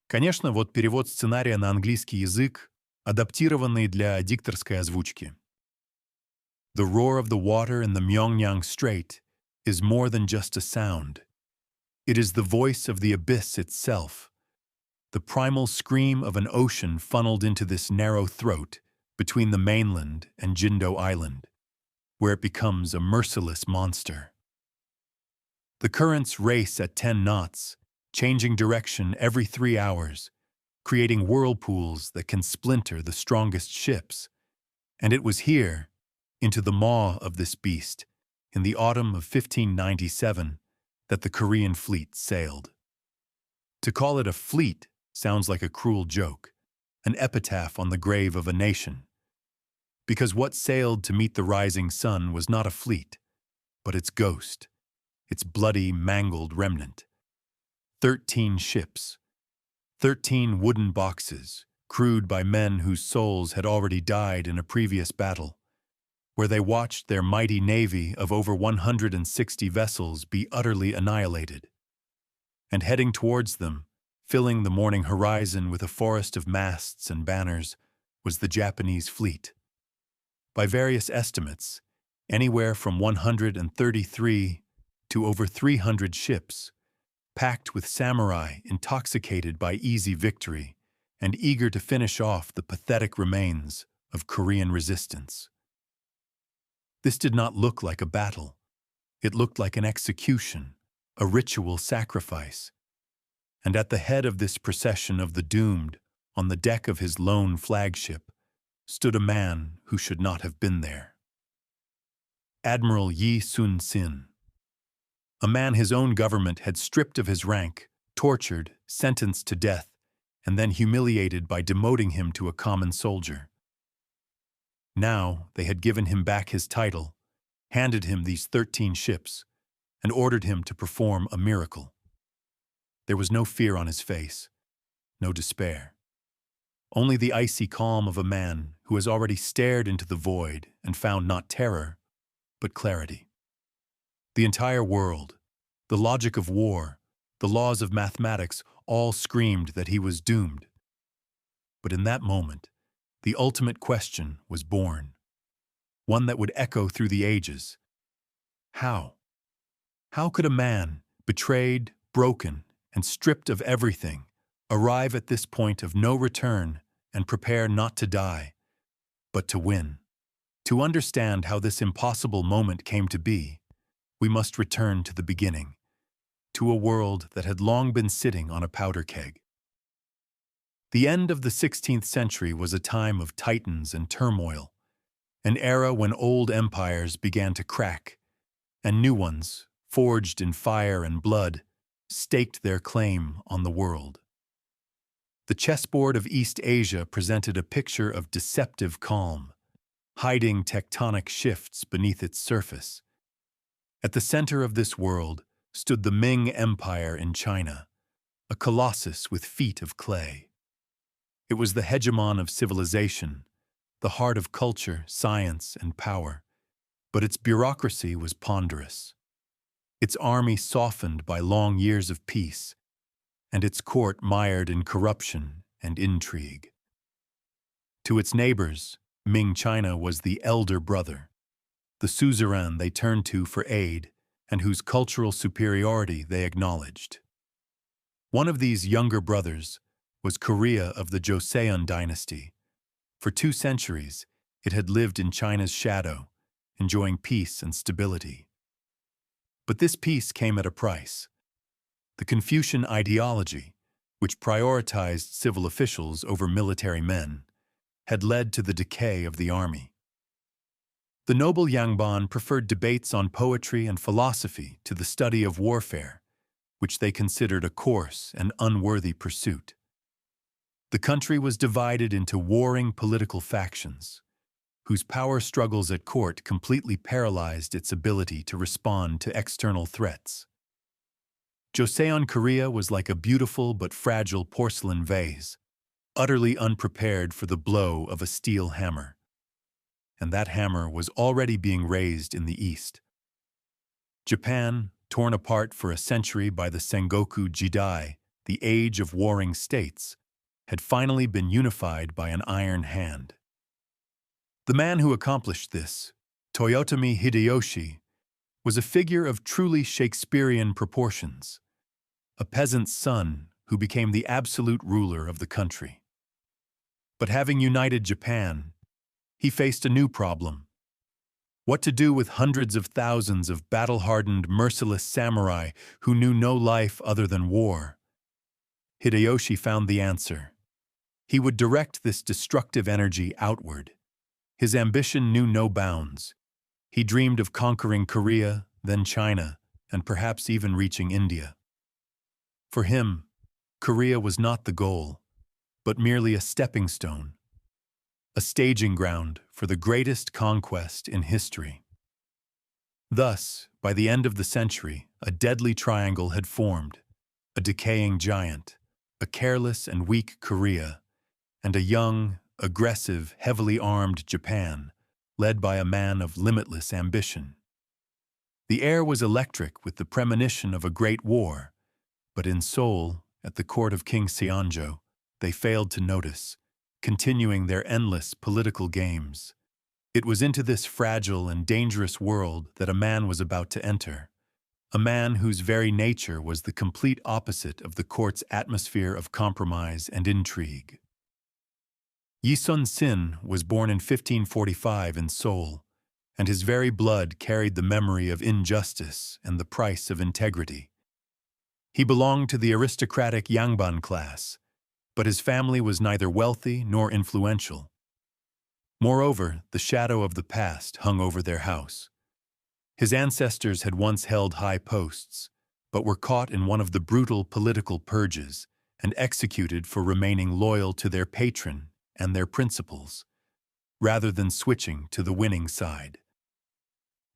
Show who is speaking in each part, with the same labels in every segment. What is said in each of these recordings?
Speaker 1: Конечно, вот перевод сценария на английский язык, адаптированный для дикторской озвучки. The roar of the water in the Myeongnyang Strait is more than just a sound. It is the voice of the abyss itself, the primal scream of an ocean funneled into this narrow throat between the mainland and Jindo Island, where it becomes a merciless monster. The currents race at 10 knots, changing direction every 3 hours, creating whirlpools that can splinter the strongest ships. And it was here, into the maw of this beast, in the autumn of 1597, that the Korean fleet sailed. To call it a fleet sounds like a cruel joke, an epitaph on the grave of a nation. Because what sailed to meet the rising sun was not a fleet, but its ghost, its bloody, mangled remnant. 13 ships, 13 wooden boxes, crewed by men whose souls had already died in a previous battle, where they watched their mighty navy of over 160 vessels be utterly annihilated. And heading towards them, filling the morning horizon with a forest of masts and banners, was the Japanese fleet. By various estimates, anywhere from 133 to over 300 ships, packed with samurai intoxicated by easy victory and eager to finish off the pathetic remains of Korean resistance. This did not look like a battle. It looked like an execution, a ritual sacrifice. And at the head of this procession of the doomed, on the deck of his lone flagship, stood a man who should not have been there. Admiral Yi Sun-sin. A man his own government had stripped of his rank, tortured, sentenced to death, and then humiliated by demoting him to a common soldier. Now they had given him back his title, handed him these 13 ships, and ordered him to perform a miracle. There was no fear on his face, no despair. Only the icy calm of a man who has already stared into the void and found not terror, but clarity. The entire world, the logic of war, the laws of mathematics all screamed that he was doomed. But in that moment, the ultimate question was born, one that would echo through the ages. How? How could a man, betrayed, broken, and stripped of everything, arrive at this point of no return and prepare not to die, but to win? To understand how this impossible moment came to be, we must return to the beginning, to a world that had long been sitting on a powder keg. The end of the 16th century was a time of titans and turmoil, an era when old empires began to crack, and new ones, forged in fire and blood, staked their claim on the world. The chessboard of East Asia presented a picture of deceptive calm, hiding tectonic shifts beneath its surface. At the center of this world stood the Ming Empire in China, a colossus with feet of clay. It was the hegemon of civilization, the heart of culture, science, and power, but its bureaucracy was ponderous. Its army softened by long years of peace, and its court mired in corruption and intrigue. To its neighbors, Ming China was the elder brother, the suzerain they turned to for aid and whose cultural superiority they acknowledged. One of these younger brothers was Korea of the Joseon dynasty. For 2 centuries, it had lived in China's shadow, enjoying peace and stability. But this peace came at a price. The Confucian ideology, which prioritized civil officials over military men, had led to the decay of the army. The noble Yangban preferred debates on poetry and philosophy to the study of warfare, which they considered a coarse and unworthy pursuit. The country was divided into warring political factions, whose power struggles at court completely paralyzed its ability to respond to external threats. Joseon Korea was like a beautiful but fragile porcelain vase, utterly unprepared for the blow of a steel hammer. And that hammer was already being raised in the east. Japan, torn apart for a century by the Sengoku Jidai, the age of warring states, had finally been unified by an iron hand. The man who accomplished this, Toyotomi Hideyoshi, was a figure of truly Shakespearean proportions, a peasant's son who became the absolute ruler of the country. But having united Japan, he faced a new problem. What to do with hundreds of thousands of battle-hardened, merciless samurai who knew no life other than war? Hideyoshi found the answer. He would direct this destructive energy outward. His ambition knew no bounds. He dreamed of conquering Korea, then China, and perhaps even reaching India. For him, Korea was not the goal, but merely a stepping stone, a staging ground for the greatest conquest in history. Thus, by the end of the century, a deadly triangle had formed: a decaying giant, a careless and weak Korea, and a young, aggressive, heavily armed Japan, led by a man of limitless ambition. The air was electric with the premonition of a great war, but in Seoul, at the court of King Seonjo, they failed to notice, continuing their endless political games. It was into this fragile and dangerous world that a man was about to enter, a man whose very nature was the complete opposite of the court's atmosphere of compromise and intrigue. Yi Sun-sin was born in 1545 in Seoul, and his very blood carried the memory of injustice and the price of integrity. He belonged to the aristocratic Yangban class, but his family was neither wealthy nor influential. Moreover, the shadow of the past hung over their house. His ancestors had once held high posts, but were caught in one of the brutal political purges and executed for remaining loyal to their patron and their principles, rather than switching to the winning side.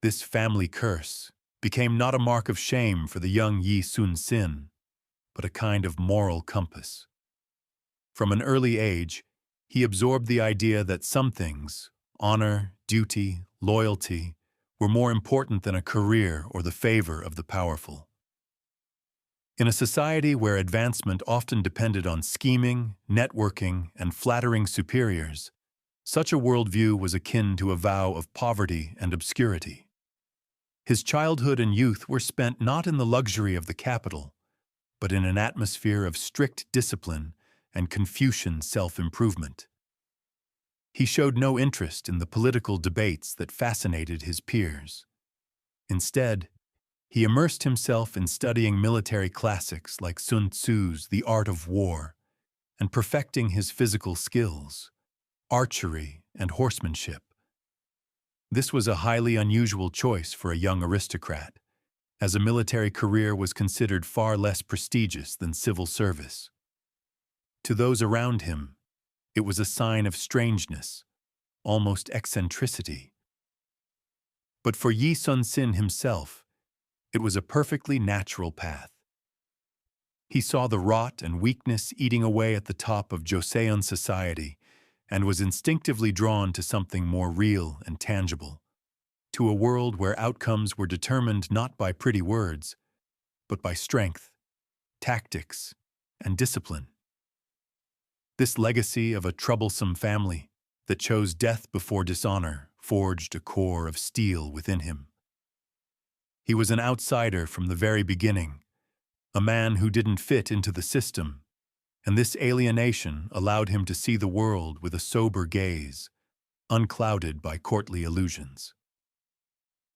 Speaker 1: This family curse became not a mark of shame for the young Yi Sun-sin, but a kind of moral compass. From an early age, he absorbed the idea that some things, honor, duty, loyalty, were more important than a career or the favor of the powerful. In a society where advancement often depended on scheming, networking, and flattering superiors, such a worldview was akin to a vow of poverty and obscurity. His childhood and youth were spent not in the luxury of the capital, but in an atmosphere of strict discipline and Confucian self-improvement. He showed no interest in the political debates that fascinated his peers. Instead, he immersed himself in studying military classics like Sun Tzu's The Art of War and perfecting his physical skills, archery and horsemanship. This was a highly unusual choice for a young aristocrat, as a military career was considered far less prestigious than civil service. To those around him, it was a sign of strangeness, almost eccentricity. But for Yi Sun-sin himself, it was a perfectly natural path. He saw the rot and weakness eating away at the top of Joseon society and was instinctively drawn to something more real and tangible, to a world where outcomes were determined not by pretty words, but by strength, tactics, and discipline. This legacy of a troublesome family that chose death before dishonor forged a core of steel within him. He was an outsider from the very beginning, a man who didn't fit into the system, and this alienation allowed him to see the world with a sober gaze, unclouded by courtly illusions.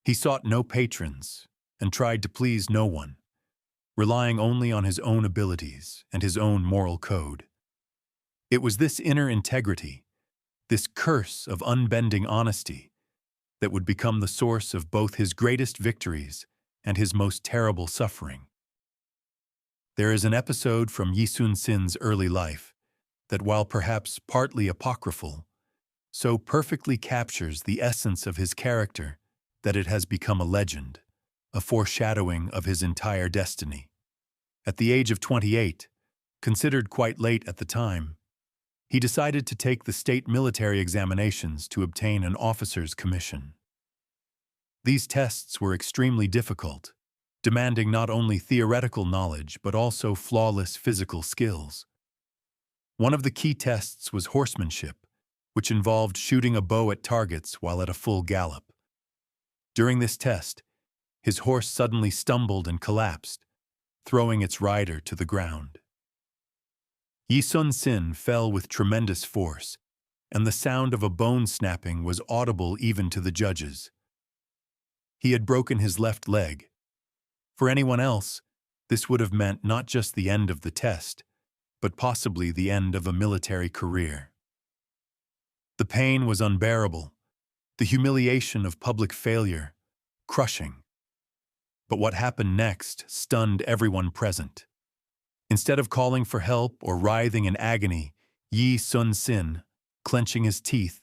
Speaker 1: He sought no patrons and tried to please no one, relying only on his own abilities and his own moral code. It was this inner integrity, this curse of unbending honesty, that would become the source of both his greatest victories and his most terrible suffering. There is an episode from Yi Sun-sin's early life that, while perhaps partly apocryphal, so perfectly captures the essence of his character that it has become a legend, a foreshadowing of his entire destiny. At the age of 28, considered quite late at the time, he decided to take the state military examinations to obtain an officer's commission. These tests were extremely difficult, demanding not only theoretical knowledge but also flawless physical skills. One of the key tests was horsemanship, which involved shooting a bow at targets while at a full gallop. During this test, his horse suddenly stumbled and collapsed, throwing its rider to the ground. Yi Sun-sin fell with tremendous force, and the sound of a bone snapping was audible even to the judges. He had broken his left leg. For anyone else, this would have meant not just the end of the test, but possibly the end of a military career. The pain was unbearable, the humiliation of public failure, crushing. But what happened next stunned everyone present. Instead of calling for help or writhing in agony, Yi Sun-sin, clenching his teeth,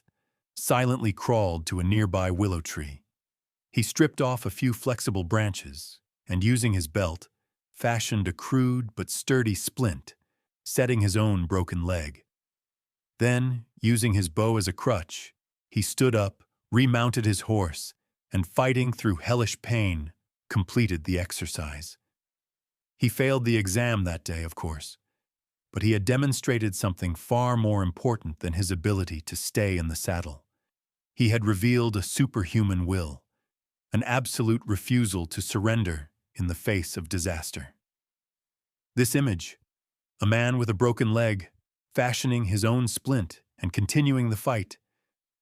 Speaker 1: silently crawled to a nearby willow tree. He stripped off a few flexible branches and, using his belt, fashioned a crude but sturdy splint, setting his own broken leg. Then, using his bow as a crutch, he stood up, remounted his horse, and, fighting through hellish pain, completed the exercise. He failed the exam that day, of course, but he had demonstrated something far more important than his ability to stay in the saddle. He had revealed a superhuman will, an absolute refusal to surrender in the face of disaster. This image, a man with a broken leg, fashioning his own splint and continuing the fight,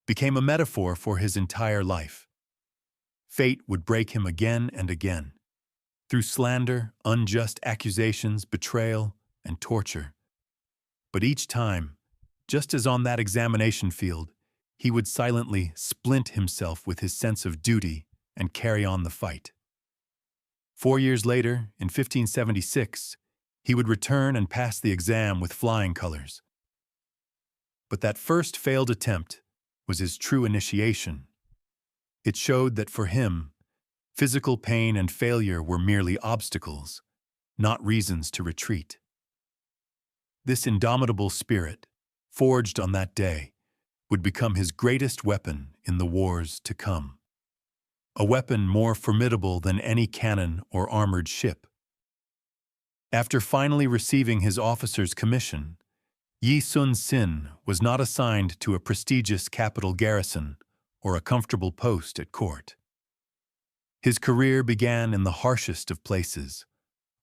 Speaker 1: became a metaphor for his entire life. Fate would break him again and again, through slander, unjust accusations, betrayal, and torture. But each time, just as on that examination field, he would silently splint himself with his sense of duty and carry on the fight. 4 years later, in 1576, he would return and pass the exam with flying colors. But that first failed attempt was his true initiation. It showed that for him, physical pain and failure were merely obstacles, not reasons to retreat. This indomitable spirit, forged on that day, would become his greatest weapon in the wars to come. A weapon more formidable than any cannon or armored ship. After finally receiving his officer's commission, Yi Sun-sin was not assigned to a prestigious capital garrison or a comfortable post at court. His career began in the harshest of places,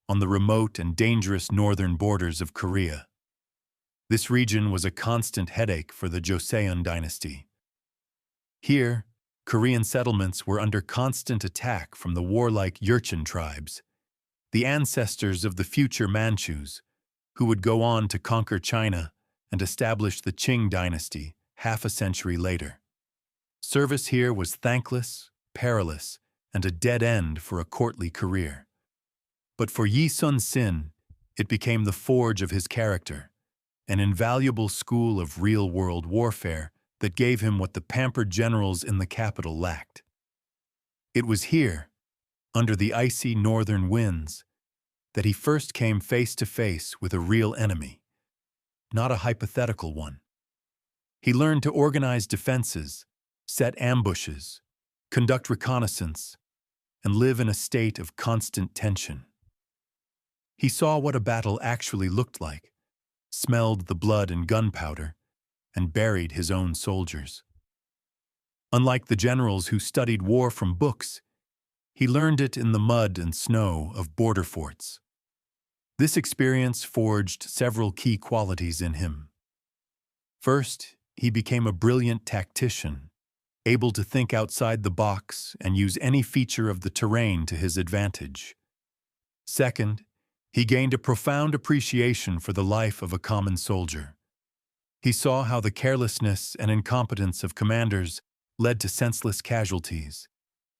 Speaker 1: on the remote and dangerous northern borders of Korea. This region was a constant headache for the Joseon dynasty. Here, Korean settlements were under constant attack from the warlike Jurchen tribes, the ancestors of the future Manchus, who would go on to conquer China and establish the Qing dynasty half a century later. Service here was thankless, perilous, and a dead end for a courtly career. But for Yi Sun-sin, it became the forge of his character, an invaluable school of real-world warfare that gave him what the pampered generals in the capital lacked. It was here, under the icy northern winds, that he first came face to face with a real enemy, not a hypothetical one. He learned to organize defenses, set ambushes, conduct reconnaissance, and live in a state of constant tension. He saw what a battle actually looked like, smelled the blood and gunpowder, and buried his own soldiers. Unlike the generals who studied war from books, he learned it in the mud and snow of border forts. This experience forged several key qualities in him. First, he became a brilliant tactician, able to think outside the box and use any feature of the terrain to his advantage. Second, he gained a profound appreciation for the life of a common soldier. He saw how the carelessness and incompetence of commanders led to senseless casualties,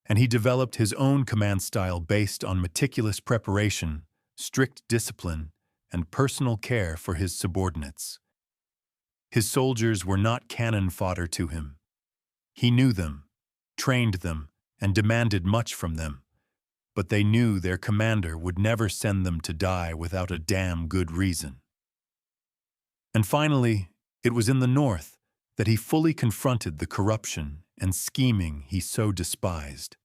Speaker 1: and he developed his own command style based on meticulous preparation, strict discipline, and personal care for his subordinates. His soldiers were not cannon fodder to him. He knew them, trained them, and demanded much from them, but they knew their commander would never send them to die without a damn good reason. And finally, it was in the North that he fully confronted the corruption and scheming he so despised.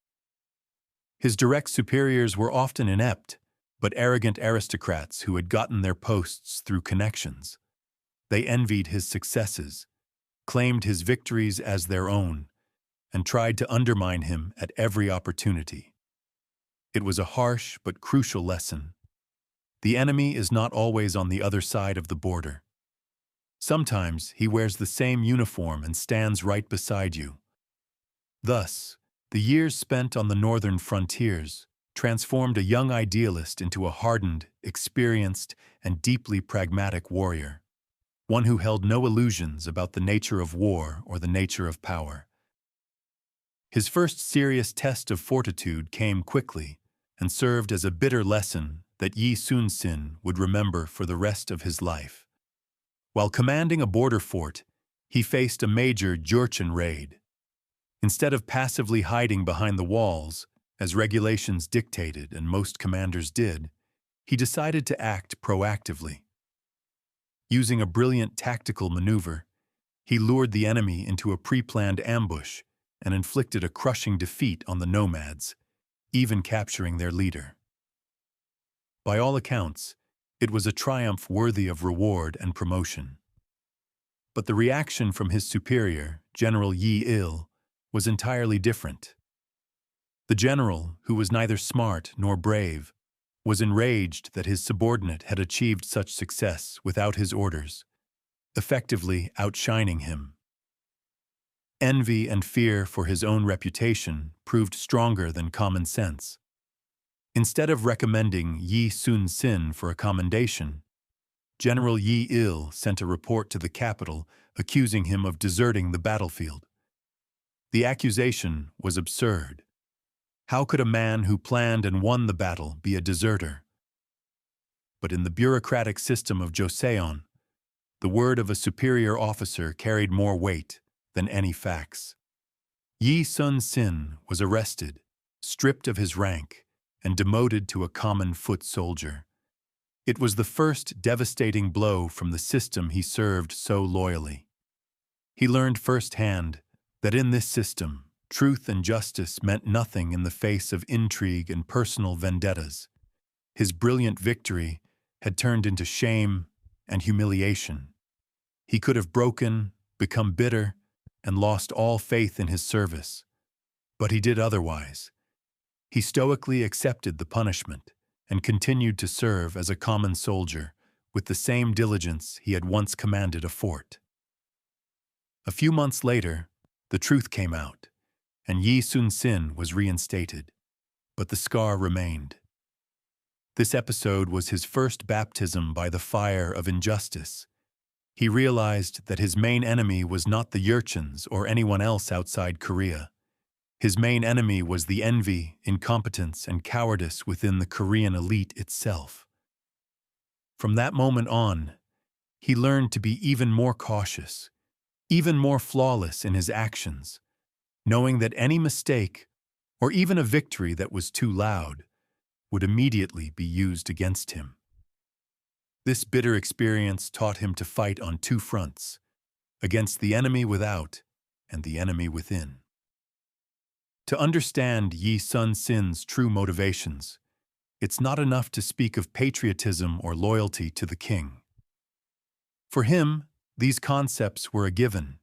Speaker 1: His direct superiors were often inept, but arrogant aristocrats who had gotten their posts through connections. They envied his successes, claimed his victories as their own, and tried to undermine him at every opportunity. It was a harsh but crucial lesson. The enemy is not always on the other side of the border. Sometimes he wears the same uniform and stands right beside you. Thus, the years spent on the northern frontiers transformed a young idealist into a hardened, experienced, and deeply pragmatic warrior, one who held no illusions about the nature of war or the nature of power. His first serious test of fortitude came quickly and served as a bitter lesson that Yi Sun-sin would remember for the rest of his life. While commanding a border fort, he faced a major Jurchen raid. Instead of passively hiding behind the walls, as regulations dictated and most commanders did, he decided to act proactively. Using a brilliant tactical maneuver, he lured the enemy into a pre-planned ambush and inflicted a crushing defeat on the nomads, even capturing their leader. By all accounts, it was a triumph worthy of reward and promotion. But the reaction from his superior, General Yi Il, was entirely different. The general, who was neither smart nor brave, was enraged that his subordinate had achieved such success without his orders, effectively outshining him. Envy and fear for his own reputation proved stronger than common sense. Instead of recommending Yi Sun-sin for a commendation, General Yi Il sent a report to the capital accusing him of deserting the battlefield. The accusation was absurd. How could a man who planned and won the battle be a deserter? But in the bureaucratic system of Joseon, the word of a superior officer carried more weight than any facts. Yi Sun-sin was arrested, stripped of his rank, and demoted to a common foot soldier. It was the first devastating blow from the system he served so loyally. He learned firsthand that in this system, truth and justice meant nothing in the face of intrigue and personal vendettas. His brilliant victory had turned into shame and humiliation. He could have broken, become bitter, and lost all faith in his service. But he did otherwise. He stoically accepted the punishment and continued to serve as a common soldier with the same diligence he had once commanded a fort. A few months later, the truth came out, and Yi Sun-sin was reinstated, but the scar remained. This episode was his first baptism by the fire of injustice. He realized that his main enemy was not the Jurchens or anyone else outside Korea. His main enemy was the envy, incompetence, and cowardice within the Korean elite itself. From that moment on, he learned to be even more cautious, even more flawless in his actions, knowing that any mistake, or even a victory that was too loud, would immediately be used against him. This bitter experience taught him to fight on two fronts, against the enemy without and the enemy within. To understand Yi Sun-sin's true motivations, it's not enough to speak of patriotism or loyalty to the king. For him, these concepts were a given,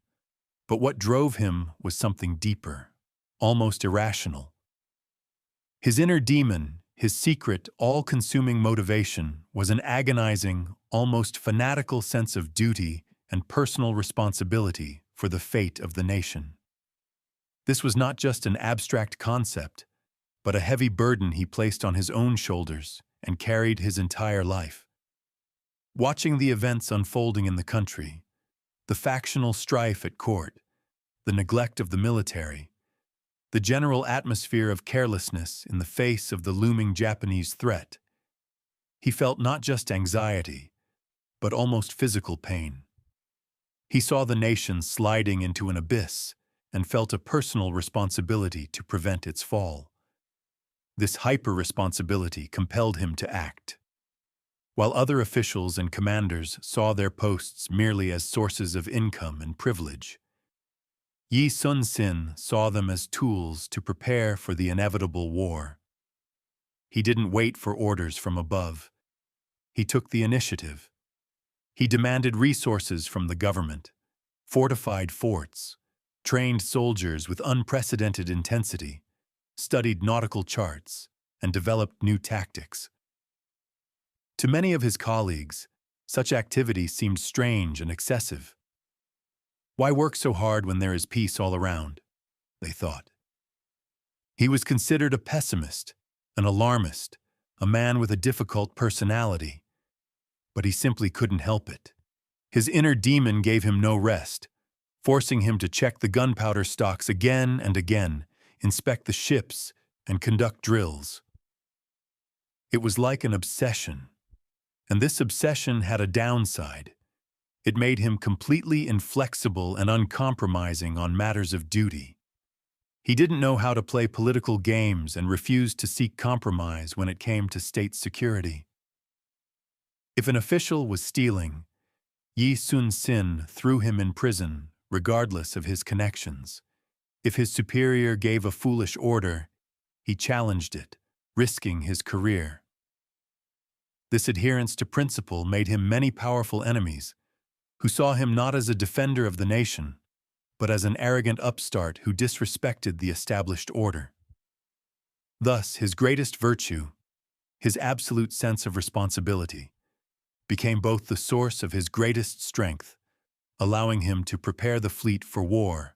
Speaker 1: but what drove him was something deeper, almost irrational. His inner demon, his secret, all-consuming motivation, was an agonizing, almost fanatical sense of duty and personal responsibility for the fate of the nation. This was not just an abstract concept, but a heavy burden he placed on his own shoulders and carried his entire life. Watching the events unfolding in the country, the factional strife at court, the neglect of the military, the general atmosphere of carelessness in the face of the looming Japanese threat, he felt not just anxiety, but almost physical pain. He saw the nation sliding into an abyss and felt a personal responsibility to prevent its fall. This hyper-responsibility compelled him to act. While other officials and commanders saw their posts merely as sources of income and privilege, Yi Sun-sin saw them as tools to prepare for the inevitable war. He didn't wait for orders from above. He took the initiative. He demanded resources from the government, fortified forts, trained soldiers with unprecedented intensity, studied nautical charts, and developed new tactics. To many of his colleagues, such activity seemed strange and excessive. Why work so hard when there is peace all around? They thought. He was considered a pessimist, an alarmist, a man with a difficult personality. But he simply couldn't help it. His inner demon gave him no rest, forcing him to check the gunpowder stocks again and again, inspect the ships, and conduct drills. It was like an obsession. And this obsession had a downside. It made him completely inflexible and uncompromising on matters of duty. He didn't know how to play political games and refused to seek compromise when it came to state security. If an official was stealing, Yi Sun-sin threw him in prison, regardless of his connections. If his superior gave a foolish order, he challenged it, risking his career. This adherence to principle made him many powerful enemies, who saw him not as a defender of the nation, but as an arrogant upstart who disrespected the established order. Thus, his greatest virtue, his absolute sense of responsibility, became both the source of his greatest strength, allowing him to prepare the fleet for war,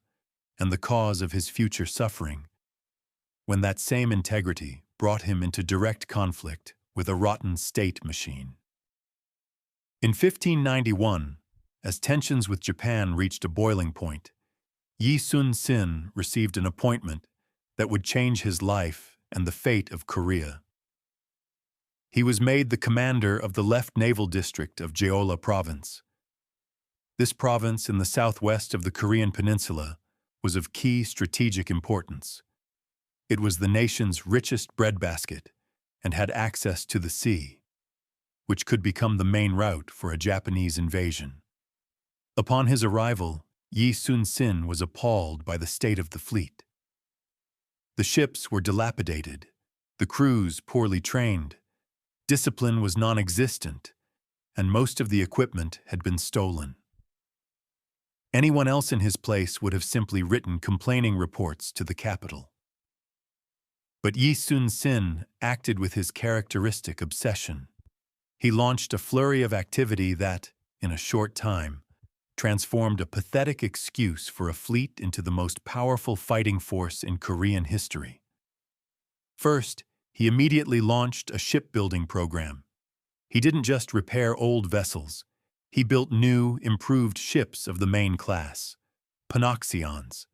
Speaker 1: and the cause of his future suffering, when that same integrity brought him into direct conflict with a rotten state machine. In 1591, as tensions with Japan reached a boiling point, Yi Sun-sin received an appointment that would change his life and the fate of Korea. He was made the commander of the left naval district of Jeolla province. This province in the southwest of the Korean peninsula was of key strategic importance. It was the nation's richest breadbasket and had access to the sea, which could become the main route for a Japanese invasion. Upon his arrival, Yi Sun-sin was appalled by the state of the fleet. The ships were dilapidated, the crews poorly trained, discipline was non-existent, and most of the equipment had been stolen. Anyone else in his place would have simply written complaining reports to the capital. But Yi Sun-sin acted with his characteristic obsession. He launched a flurry of activity that, in a short time, transformed a pathetic excuse for a fleet into the most powerful fighting force in Korean history. First, he immediately launched a shipbuilding program. He didn't just repair old vessels. He built new, improved ships of the main class, Panoxions.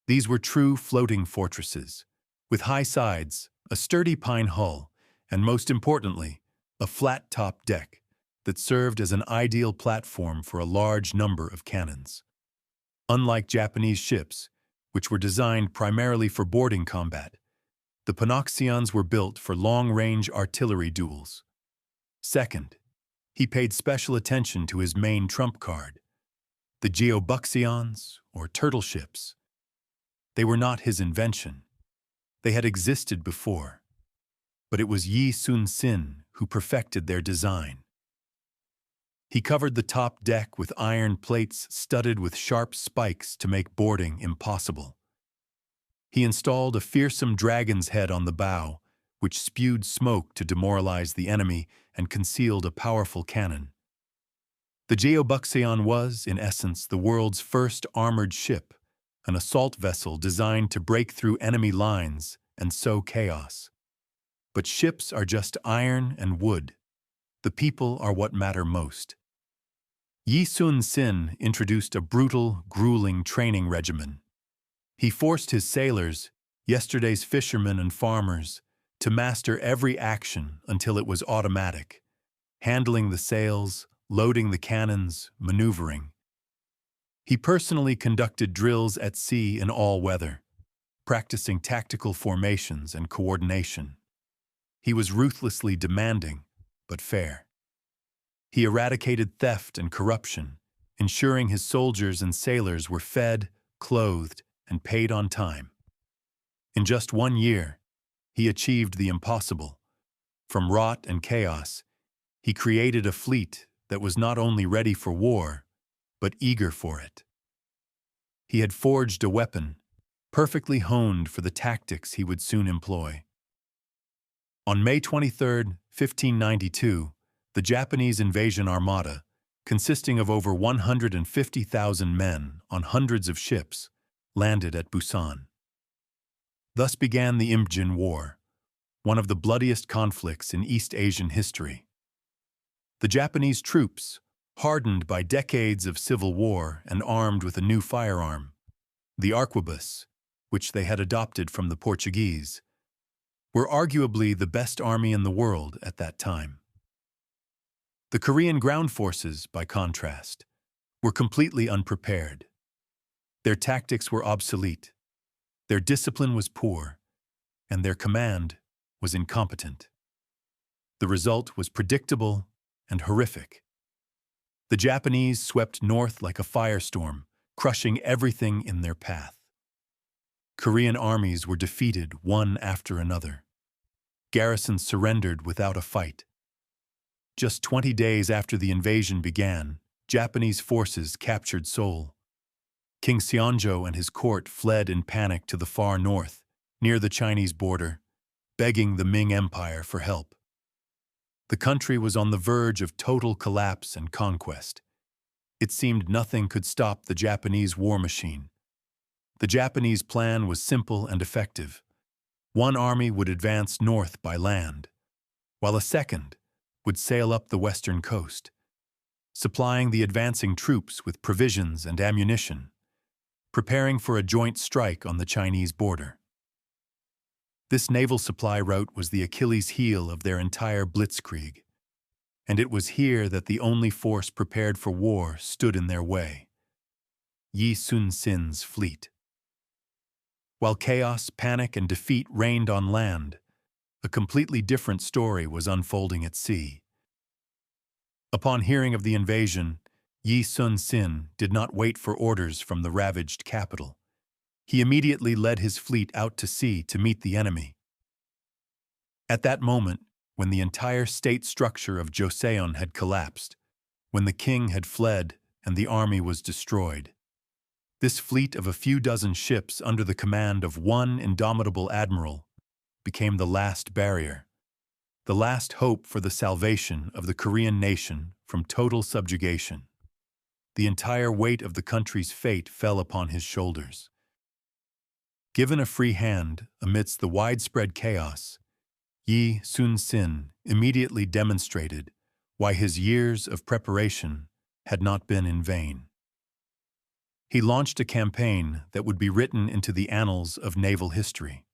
Speaker 1: These were true floating fortresses, with high sides, a sturdy pine hull, and most importantly, a flat-top deck that served as an ideal platform for a large number of cannons. Unlike Japanese ships, which were designed primarily for boarding combat, the Panoxions were built for long-range artillery duels. Second, he paid special attention to his main trump card, the Geobukseons, or turtle ships. They were not his invention. They had existed before, but it was Yi Sun-sin who perfected their design. He covered the top deck with iron plates studded with sharp spikes to make boarding impossible. He installed a fearsome dragon's head on the bow, which spewed smoke to demoralize the enemy and concealed a powerful cannon. The Geobukseon was, in essence, the world's first armored ship, an assault vessel designed to break through enemy lines and sow chaos. But ships are just iron and wood. The people are what matter most. Yi Sun-sin introduced a brutal, grueling training regimen. He forced his sailors, yesterday's fishermen and farmers, to master every action until it was automatic, handling the sails, loading the cannons, maneuvering. He personally conducted drills at sea in all weather, practicing tactical formations and coordination. He was ruthlessly demanding, but fair. He eradicated theft and corruption, ensuring his soldiers and sailors were fed, clothed, and paid on time. In just 1 year, he achieved the impossible. From rot and chaos, he created a fleet that was not only ready for war, but eager for it. He had forged a weapon, perfectly honed for the tactics he would soon employ. On May 23, 1592, the Japanese invasion armada, consisting of over 150,000 men on hundreds of ships, landed at Busan. Thus began the Imjin War, one of the bloodiest conflicts in East Asian history. The Japanese troops, hardened by decades of civil war and armed with a new firearm, the arquebus, which they had adopted from the Portuguese, were arguably the best army in the world at that time. The Korean ground forces, by contrast, were completely unprepared. Their tactics were obsolete, their discipline was poor, and their command was incompetent. The result was predictable and horrific. The Japanese swept north like a firestorm, crushing everything in their path. Korean armies were defeated one after another. Garrisons surrendered without a fight. Just 20 days after the invasion began, Japanese forces captured Seoul. King Seonjo and his court fled in panic to the far north, near the Chinese border, begging the Ming Empire for help. The country was on the verge of total collapse and conquest. It seemed nothing could stop the Japanese war machine. The Japanese plan was simple and effective. One army would advance north by land, while a second would sail up the western coast, supplying the advancing troops with provisions and ammunition, preparing for a joint strike on the Chinese border. This naval supply route was the Achilles heel of their entire blitzkrieg, and it was here that the only force prepared for war stood in their way: Yi Sun-sin's fleet. While chaos, panic, and defeat reigned on land, a completely different story was unfolding at sea. Upon hearing of the invasion, Yi Sun-sin did not wait for orders from the ravaged capital. He immediately led his fleet out to sea to meet the enemy. At that moment, when the entire state structure of Joseon had collapsed, when the king had fled and the army was destroyed, this fleet of a few dozen ships under the command of one indomitable admiral became the last barrier, the last hope for the salvation of the Korean nation from total subjugation. The entire weight of the country's fate fell upon his shoulders. Given a free hand amidst the widespread chaos, Yi Sun-sin immediately demonstrated why his years of preparation had not been in vain. He launched a campaign that would be written into the annals of naval history.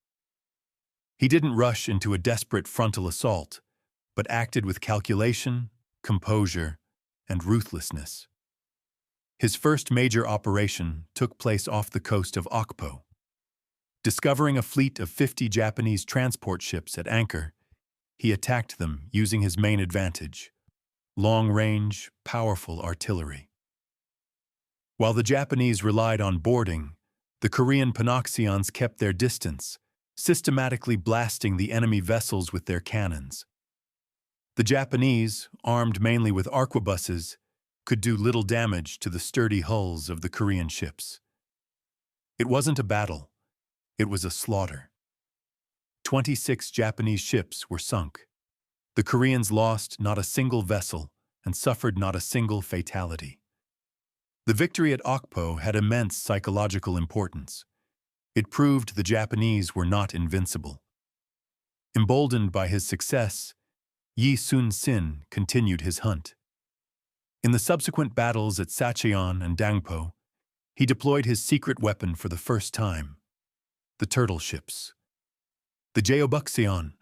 Speaker 1: He didn't rush into a desperate frontal assault, but acted with calculation, composure, and ruthlessness. His first major operation took place off the coast of Okpo. Discovering a fleet of 50 Japanese transport ships at anchor, he attacked them using his main advantage: long-range, powerful artillery. While the Japanese relied on boarding, the Korean Panoxions kept their distance, systematically blasting the enemy vessels with their cannons. The Japanese, armed mainly with arquebuses, could do little damage to the sturdy hulls of the Korean ships. It wasn't a battle. It was a slaughter. 26 Japanese ships were sunk. The Koreans lost not a single vessel and suffered not a single fatality. The victory at Okpo had immense psychological importance. It proved the Japanese were not invincible. Emboldened by his success, Yi Sun-sin continued his hunt. In the subsequent battles at Sacheon and Dangpo, he deployed his secret weapon for the first time: the turtle ships. The Geobukseon,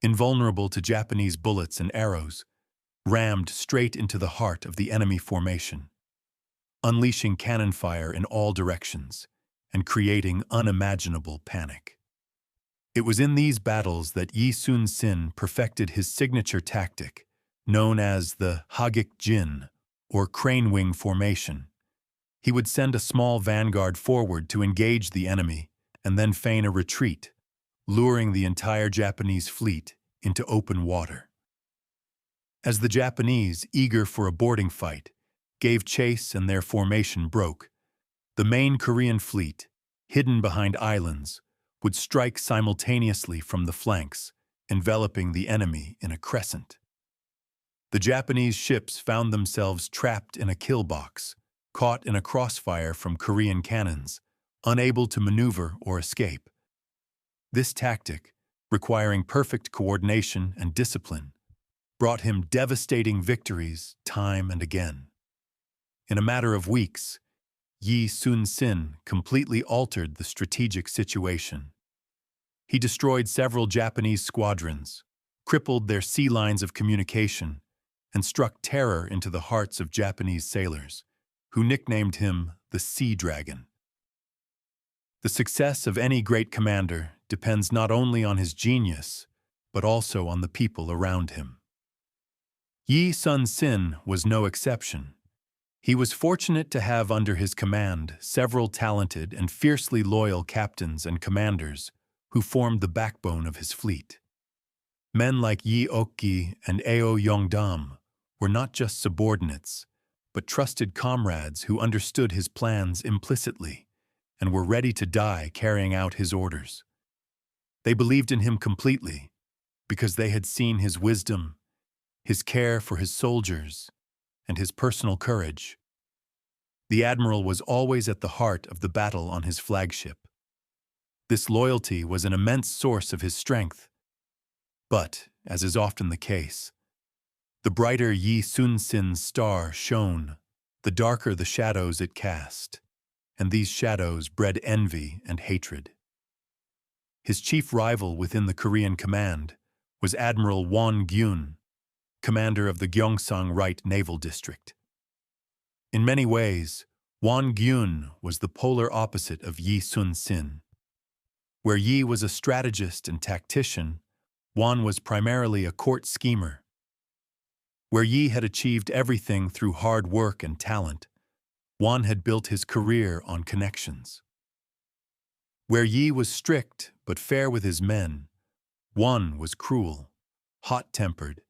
Speaker 1: invulnerable to Japanese bullets and arrows, rammed straight into the heart of the enemy formation, unleashing cannon fire in all directions and creating unimaginable panic. It was in these battles that Yi Sun-sin perfected his signature tactic, known as the Hagik-jin, or crane wing formation. He would send a small vanguard forward to engage the enemy and then feign a retreat, luring the entire Japanese fleet into open water. As the Japanese, eager for a boarding fight, gave chase and their formation broke, the main Korean fleet, hidden behind islands, would strike simultaneously from the flanks, enveloping the enemy in a crescent. The Japanese ships found themselves trapped in a kill box, caught in a crossfire from Korean cannons, unable to maneuver or escape. This tactic, requiring perfect coordination and discipline, brought him devastating victories time and again. In a matter of weeks, Yi Sun-sin completely altered the strategic situation. He destroyed several Japanese squadrons, crippled their sea lines of communication, and struck terror into the hearts of Japanese sailors, who nicknamed him the Sea Dragon. The success of any great commander depends not only on his genius, but also on the people around him. Yi Sun-sin was no exception. He was fortunate to have under his command several talented and fiercely loyal captains and commanders who formed the backbone of his fleet. Men like Yi Ok-gi and Eo Yong-dam were not just subordinates, but trusted comrades who understood his plans implicitly and were ready to die carrying out his orders. They believed in him completely because they had seen his wisdom, his care for his soldiers, and his personal courage. The admiral was always at the heart of the battle on his flagship. This loyalty was an immense source of his strength. But, as is often the case, the brighter Yi Sun-sin's star shone, the darker the shadows it cast, and these shadows bred envy and hatred. His chief rival within the Korean command was Admiral Won-gyun, commander of the Gyeongsang Right Naval District. In many ways, Won-gyun was the polar opposite of Yi Sun-sin. Where Yi was a strategist and tactician, Won was primarily a court schemer. Where Yi had achieved everything through hard work and talent, Won had built his career on connections. Where Yi was strict but fair with his men, Won was cruel, hot-tempered,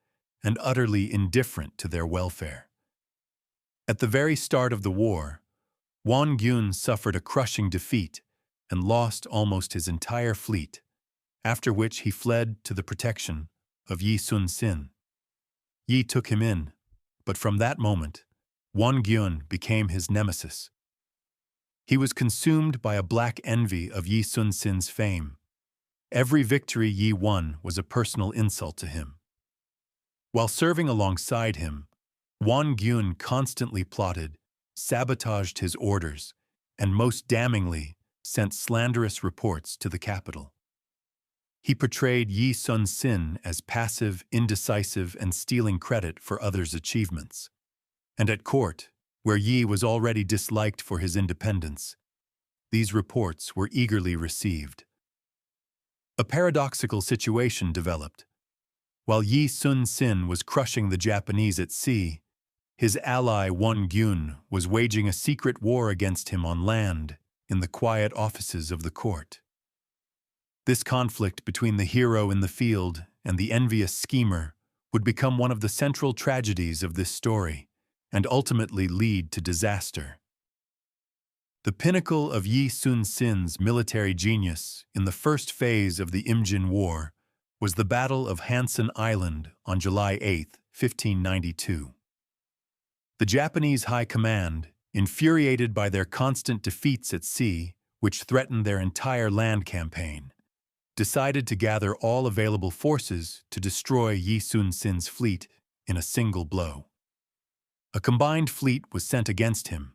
Speaker 1: and utterly indifferent to their welfare. At the very start of the war, Won-gyun suffered a crushing defeat and lost almost his entire fleet, after which he fled to the protection of Yi Sun-sin. Yi took him in, but from that moment, Won-gyun became his nemesis. He was consumed by a black envy of Yi Sun-sin's fame. Every victory Yi won was a personal insult to him. While serving alongside him, Won-gyun constantly plotted, sabotaged his orders, and most damningly, sent slanderous reports to the capital. He portrayed Yi Sun-sin as passive, indecisive, and stealing credit for others' achievements. And at court, where Yi was already disliked for his independence, these reports were eagerly received. A paradoxical situation developed. While Yi Sun-sin was crushing the Japanese at sea, his ally Won-gyun was waging a secret war against him on land in the quiet offices of the court. This conflict between the hero in the field and the envious schemer would become one of the central tragedies of this story and ultimately lead to disaster. The pinnacle of Yi Sun-sin's military genius in the first phase of the Imjin War was the Battle of Hansan Island on July 8, 1592. The Japanese High Command, infuriated by their constant defeats at sea, which threatened their entire land campaign, decided to gather all available forces to destroy Yi Sun-sin's fleet in a single blow. A combined fleet was sent against him,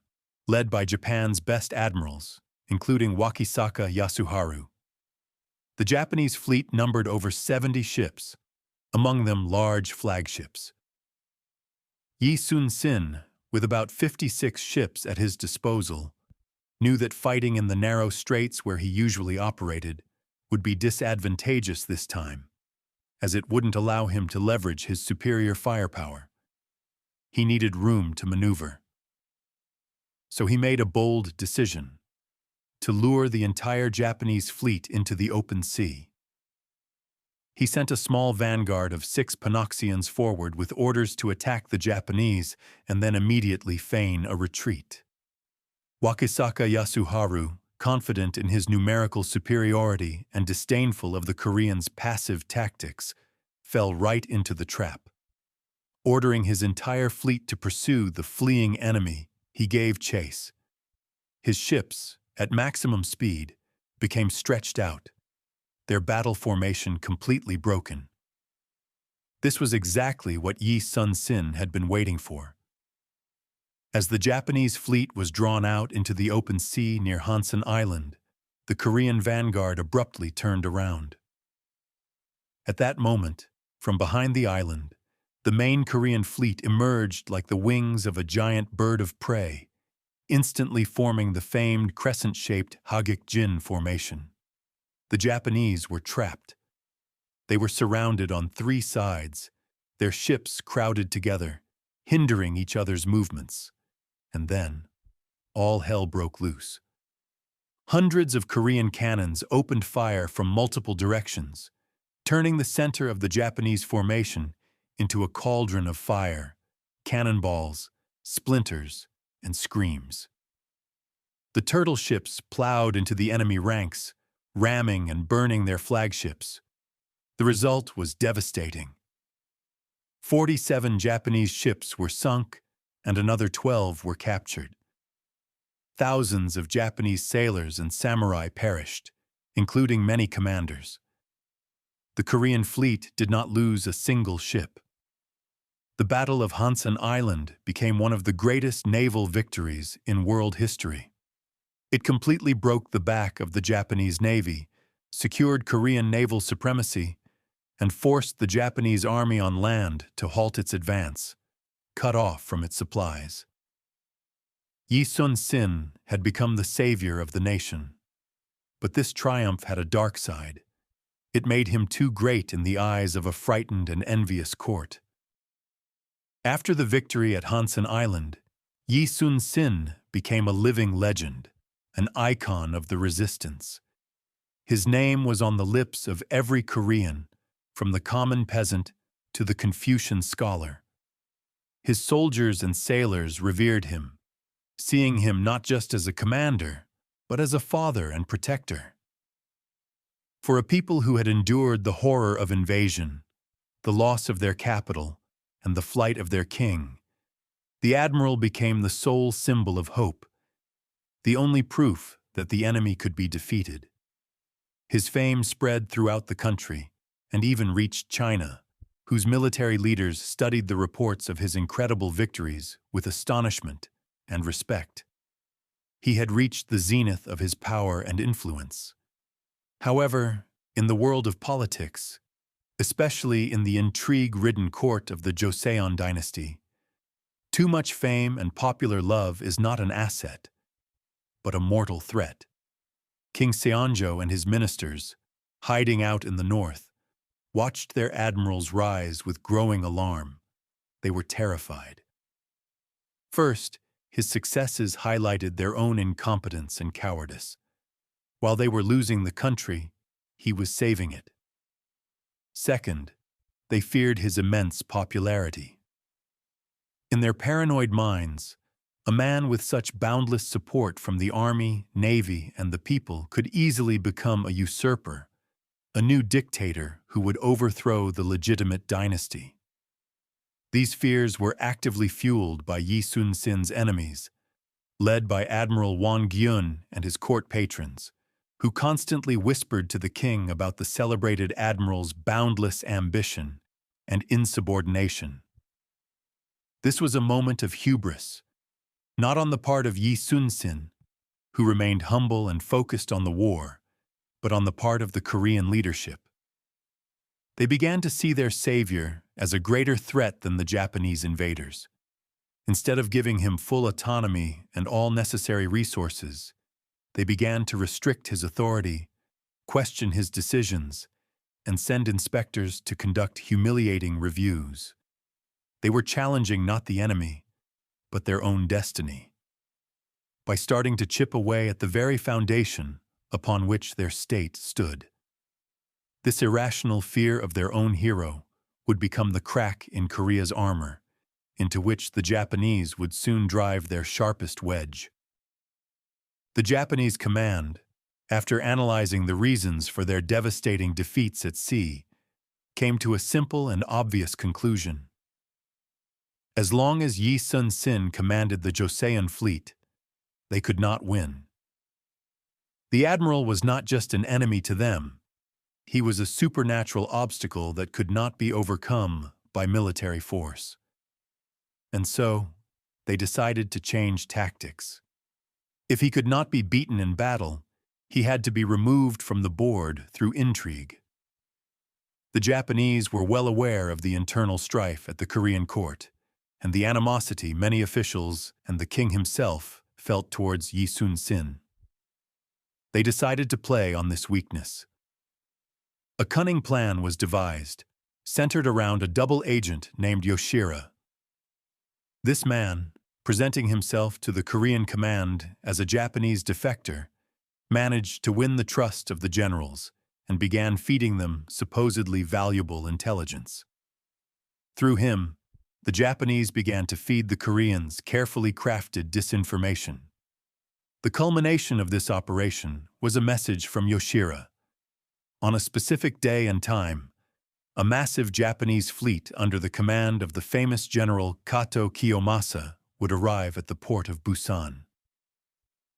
Speaker 1: led by Japan's best admirals, including Wakisaka Yasuharu. The Japanese fleet numbered over 70 ships, among them large flagships. Yi Sun-sin, with about 56 ships at his disposal, knew that fighting in the narrow straits where he usually operated would be disadvantageous this time, as it wouldn't allow him to leverage his superior firepower. He needed room to maneuver. So he made a bold decision: to lure the entire Japanese fleet into the open sea. He sent a small vanguard of 6 Panoxians forward with orders to attack the Japanese and then immediately feign a retreat. Wakisaka Yasuharu, confident in his numerical superiority and disdainful of the Koreans' passive tactics, fell right into the trap. Ordering his entire fleet to pursue the fleeing enemy, he gave chase. His ships, at maximum speed, became stretched out, their battle formation completely broken. This was exactly what Yi Sun-sin had been waiting for. As the Japanese fleet was drawn out into the open sea near Hansen Island, the Korean vanguard abruptly turned around. At that moment, from behind the island, the main Korean fleet emerged like the wings of a giant bird of prey, instantly forming the famed crescent-shaped Hagik-jin formation. The Japanese were trapped. They were surrounded on 3 sides, their ships crowded together, hindering each other's movements. And then, all hell broke loose. Hundreds of Korean cannons opened fire from multiple directions, turning the center of the Japanese formation into a cauldron of fire, cannonballs, splinters, and screams. The turtle ships plowed into the enemy ranks, ramming and burning their flagships. The result was devastating. 47 Japanese ships were sunk, and another 12 were captured. Thousands of Japanese sailors and samurai perished, including many commanders. The Korean fleet did not lose a single ship. The Battle of Hansen Island became one of the greatest naval victories in world history. It completely broke the back of the Japanese Navy, secured Korean naval supremacy, and forced the Japanese army on land to halt its advance, cut off from its supplies. Yi Sun-sin had become the savior of the nation. But this triumph had a dark side. It made him too great in the eyes of a frightened and envious court. After the victory at Hansen Island, Yi Sun-sin became a living legend, an icon of the resistance. His name was on the lips of every Korean, from the common peasant to the Confucian scholar. His soldiers and sailors revered him, seeing him not just as a commander, but as a father and protector. For a people who had endured the horror of invasion, the loss of their capital, and the flight of their king, the admiral became the sole symbol of hope, the only proof that the enemy could be defeated. His fame spread throughout the country, and even reached China, whose military leaders studied the reports of his incredible victories with astonishment and respect. He had reached the zenith of his power and influence. However, in the world of politics, especially in the intrigue-ridden court of the Joseon dynasty, too much fame and popular love is not an asset, but a mortal threat. King Seonjo and his ministers, hiding out in the north, watched their admirals rise with growing alarm. They were terrified. First, his successes highlighted their own incompetence and cowardice. While they were losing the country, he was saving it. Second, they feared his immense popularity. In their paranoid minds, a man with such boundless support from the army, navy, and the people could easily become a usurper, a new dictator who would overthrow the legitimate dynasty. These fears were actively fueled by Yi Sun-sin's enemies, led by Admiral Won Gyun and his court patrons, who constantly whispered to the king about the celebrated admiral's boundless ambition and insubordination. This was a moment of hubris, not on the part of Yi Sun-sin, who remained humble and focused on the war, but on the part of the Korean leadership. They began to see their savior as a greater threat than the Japanese invaders. Instead of giving him full autonomy and all necessary resources, they began to restrict his authority, question his decisions, and send inspectors to conduct humiliating reviews. They were challenging not the enemy, but their own destiny, by starting to chip away at the very foundation upon which their state stood. This irrational fear of their own hero would become the crack in Korea's armor, into which the Japanese would soon drive their sharpest wedge. The Japanese command, after analyzing the reasons for their devastating defeats at sea, came to a simple and obvious conclusion. As long as Yi Sun-sin commanded the Joseon fleet, they could not win. The admiral was not just an enemy to them, he was a supernatural obstacle that could not be overcome by military force. And so, they decided to change tactics. If he could not be beaten in battle, he had to be removed from the board through intrigue. The Japanese were well aware of the internal strife at the Korean court, and the animosity many officials and the king himself felt towards Yi Sun-sin. They decided to play on this weakness. A cunning plan was devised, centered around a double agent named Yoshira. This man, presenting himself to the Korean command as a Japanese defector, managed to win the trust of the generals and began feeding them supposedly valuable intelligence. Through him, the Japanese began to feed the Koreans carefully crafted disinformation. The culmination of this operation was a message from Yoshira. On a specific day and time, a massive Japanese fleet under the command of the famous General Kato Kiyomasa would arrive at the port of Busan.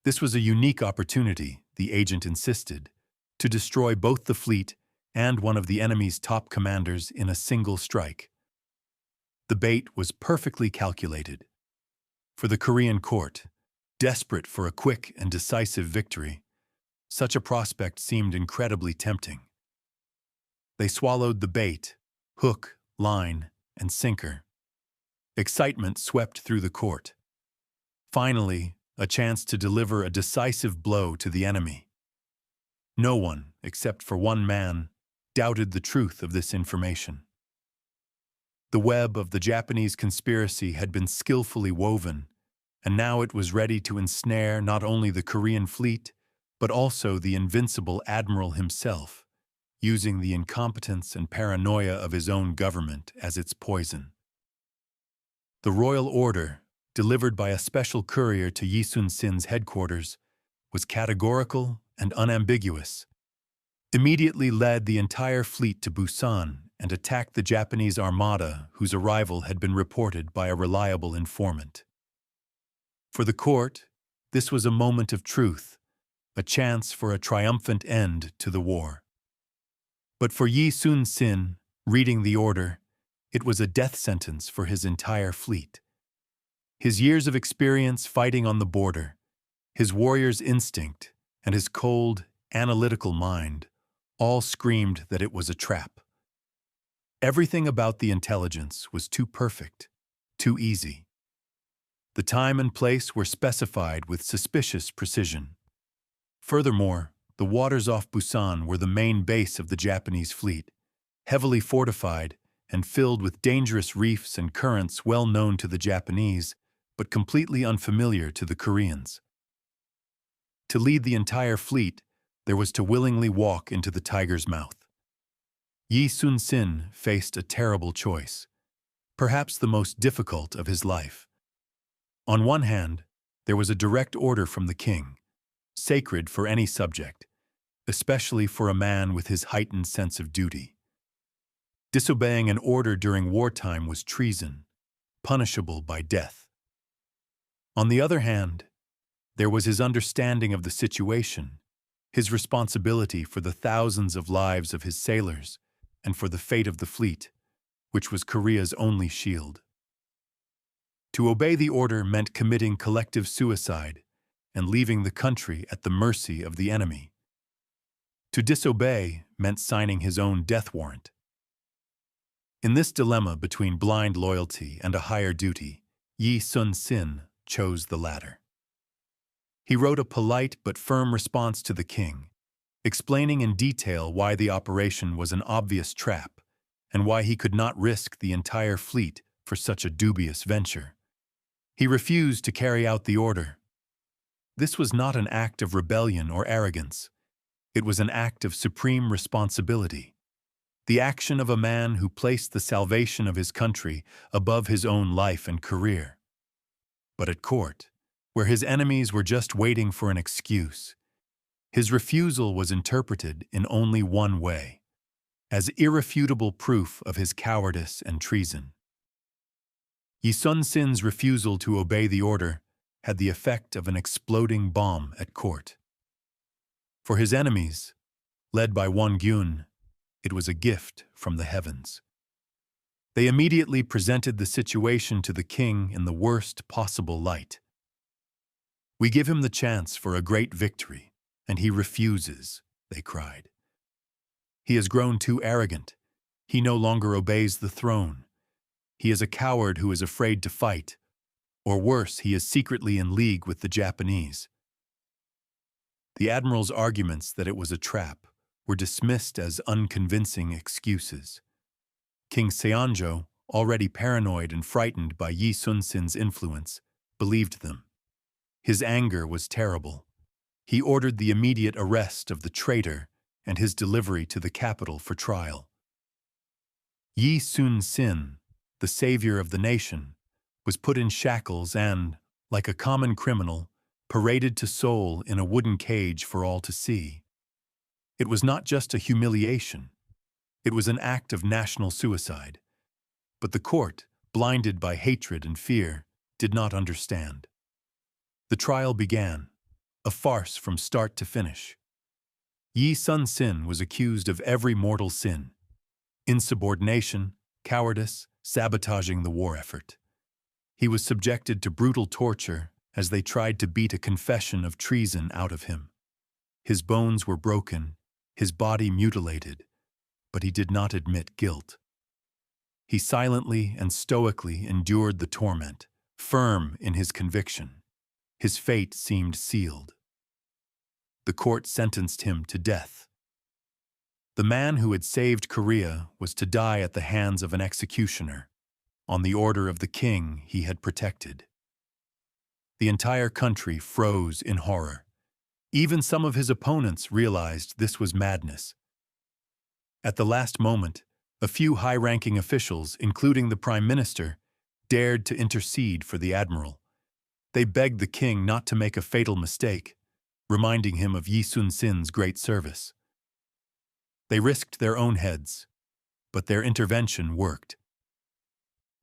Speaker 1: This was a unique opportunity, the agent insisted, to destroy both the fleet and one of the enemy's top commanders in a single strike. The bait was perfectly calculated. For the Korean court, desperate for a quick and decisive victory, such a prospect seemed incredibly tempting. They swallowed the bait, hook, line, and sinker. Excitement swept through the court. Finally, a chance to deliver a decisive blow to the enemy. No one, except for one man, doubted the truth of this information. The web of the Japanese conspiracy had been skillfully woven, and now it was ready to ensnare not only the Korean fleet, but also the invincible admiral himself, using the incompetence and paranoia of his own government as its poison. The royal order, delivered by a special courier to Yi Sun-sin's headquarters, was categorical and unambiguous. Immediately led the entire fleet to Busan and attacked the Japanese armada whose arrival had been reported by a reliable informant. For the court, this was a moment of truth, a chance for a triumphant end to the war. But for Yi Sun-sin, reading the order, it was a death sentence for his entire fleet. His years of experience fighting on the border, his warrior's instinct, and his cold, analytical mind all screamed that it was a trap. Everything about the intelligence was too perfect, too easy. The time and place were specified with suspicious precision. Furthermore, the waters off Busan were the main base of the Japanese fleet, heavily fortified and filled with dangerous reefs and currents well known to the Japanese, but completely unfamiliar to the Koreans. To lead the entire fleet, there was to willingly walk into the tiger's mouth. Yi Sun-sin faced a terrible choice, perhaps the most difficult of his life. On one hand, there was a direct order from the king, sacred for any subject, especially for a man with his heightened sense of duty. Disobeying an order during wartime was treason, punishable by death. On the other hand, there was his understanding of the situation, his responsibility for the thousands of lives of his sailors and for the fate of the fleet, which was Korea's only shield. To obey the order meant committing collective suicide and leaving the country at the mercy of the enemy. To disobey meant signing his own death warrant. In this dilemma between blind loyalty and a higher duty, Yi Sun-sin chose the latter. He wrote a polite but firm response to the king, explaining in detail why the operation was an obvious trap and why he could not risk the entire fleet for such a dubious venture. He refused to carry out the order. This was not an act of rebellion or arrogance. It was an act of supreme responsibility. the action of a man who placed the salvation of his country above his own life and career. But at court, where his enemies were just waiting for an excuse, his refusal was interpreted in only one way, as irrefutable proof of his cowardice and treason. Yi Sun-sin's refusal to obey the order had the effect of an exploding bomb at court. For his enemies, led by Won-gyun, it was a gift from the heavens. They immediately presented the situation to the king in the worst possible light. "We give him the chance for a great victory, and he refuses," they cried. "He has grown too arrogant. He no longer obeys the throne. He is a coward who is afraid to fight, or worse, he is secretly in league with the Japanese." The admiral's arguments that it was a trap were dismissed as unconvincing excuses. King Seonjo, already paranoid and frightened by Yi Sun-sin's influence, believed them. His anger was terrible. He ordered the immediate arrest of the traitor and his delivery to the capital for trial. Yi Sun-sin, the savior of the nation, was put in shackles and, like a common criminal, paraded to Seoul in a wooden cage for all to see. It was not just a humiliation. It was an act of national suicide. But the court, blinded by hatred and fear, did not understand. The trial began, a farce from start to finish. Yi Sun-sin was accused of every mortal sin: insubordination, cowardice, sabotaging the war effort. He was subjected to brutal torture as they tried to beat a confession of treason out of him. His bones were broken, his body mutilated, but he did not admit guilt. He silently and stoically endured the torment, firm in his conviction. His fate seemed sealed. The court sentenced him to death. The man who had saved Korea was to die at the hands of an executioner, on the order of the king he had protected. The entire country froze in horror. Even some of his opponents realized this was madness. At the last moment, a few high-ranking officials, including the prime minister, dared to intercede for the admiral. They begged the king not to make a fatal mistake, reminding him of Yi Sun-sin's great service. They risked their own heads, but their intervention worked.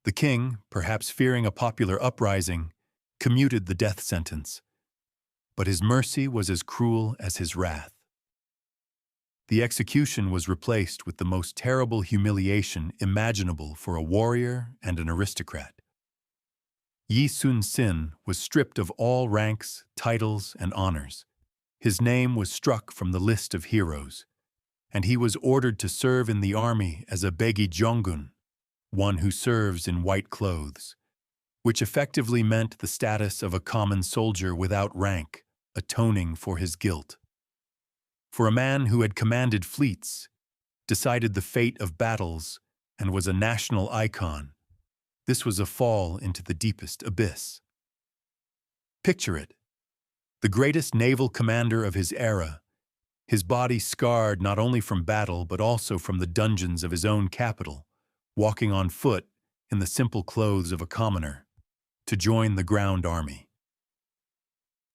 Speaker 1: The king, perhaps fearing a popular uprising, commuted the death sentence. But his mercy was as cruel as his wrath. The execution was replaced with the most terrible humiliation imaginable for a warrior and an aristocrat. Yi Sun-sin was stripped of all ranks, titles, and honors. His name was struck from the list of heroes, and he was ordered to serve in the army as a Baegi Jonggun, one who serves in white clothes, which effectively meant the status of a common soldier without rank, atoning for his guilt. For a man who had commanded fleets, decided the fate of battles, and was a national icon, this was a fall into the deepest abyss. Picture it: the greatest naval commander of his era, his body scarred not only from battle but also from the dungeons of his own capital, walking on foot in the simple clothes of a commoner, to join the ground army.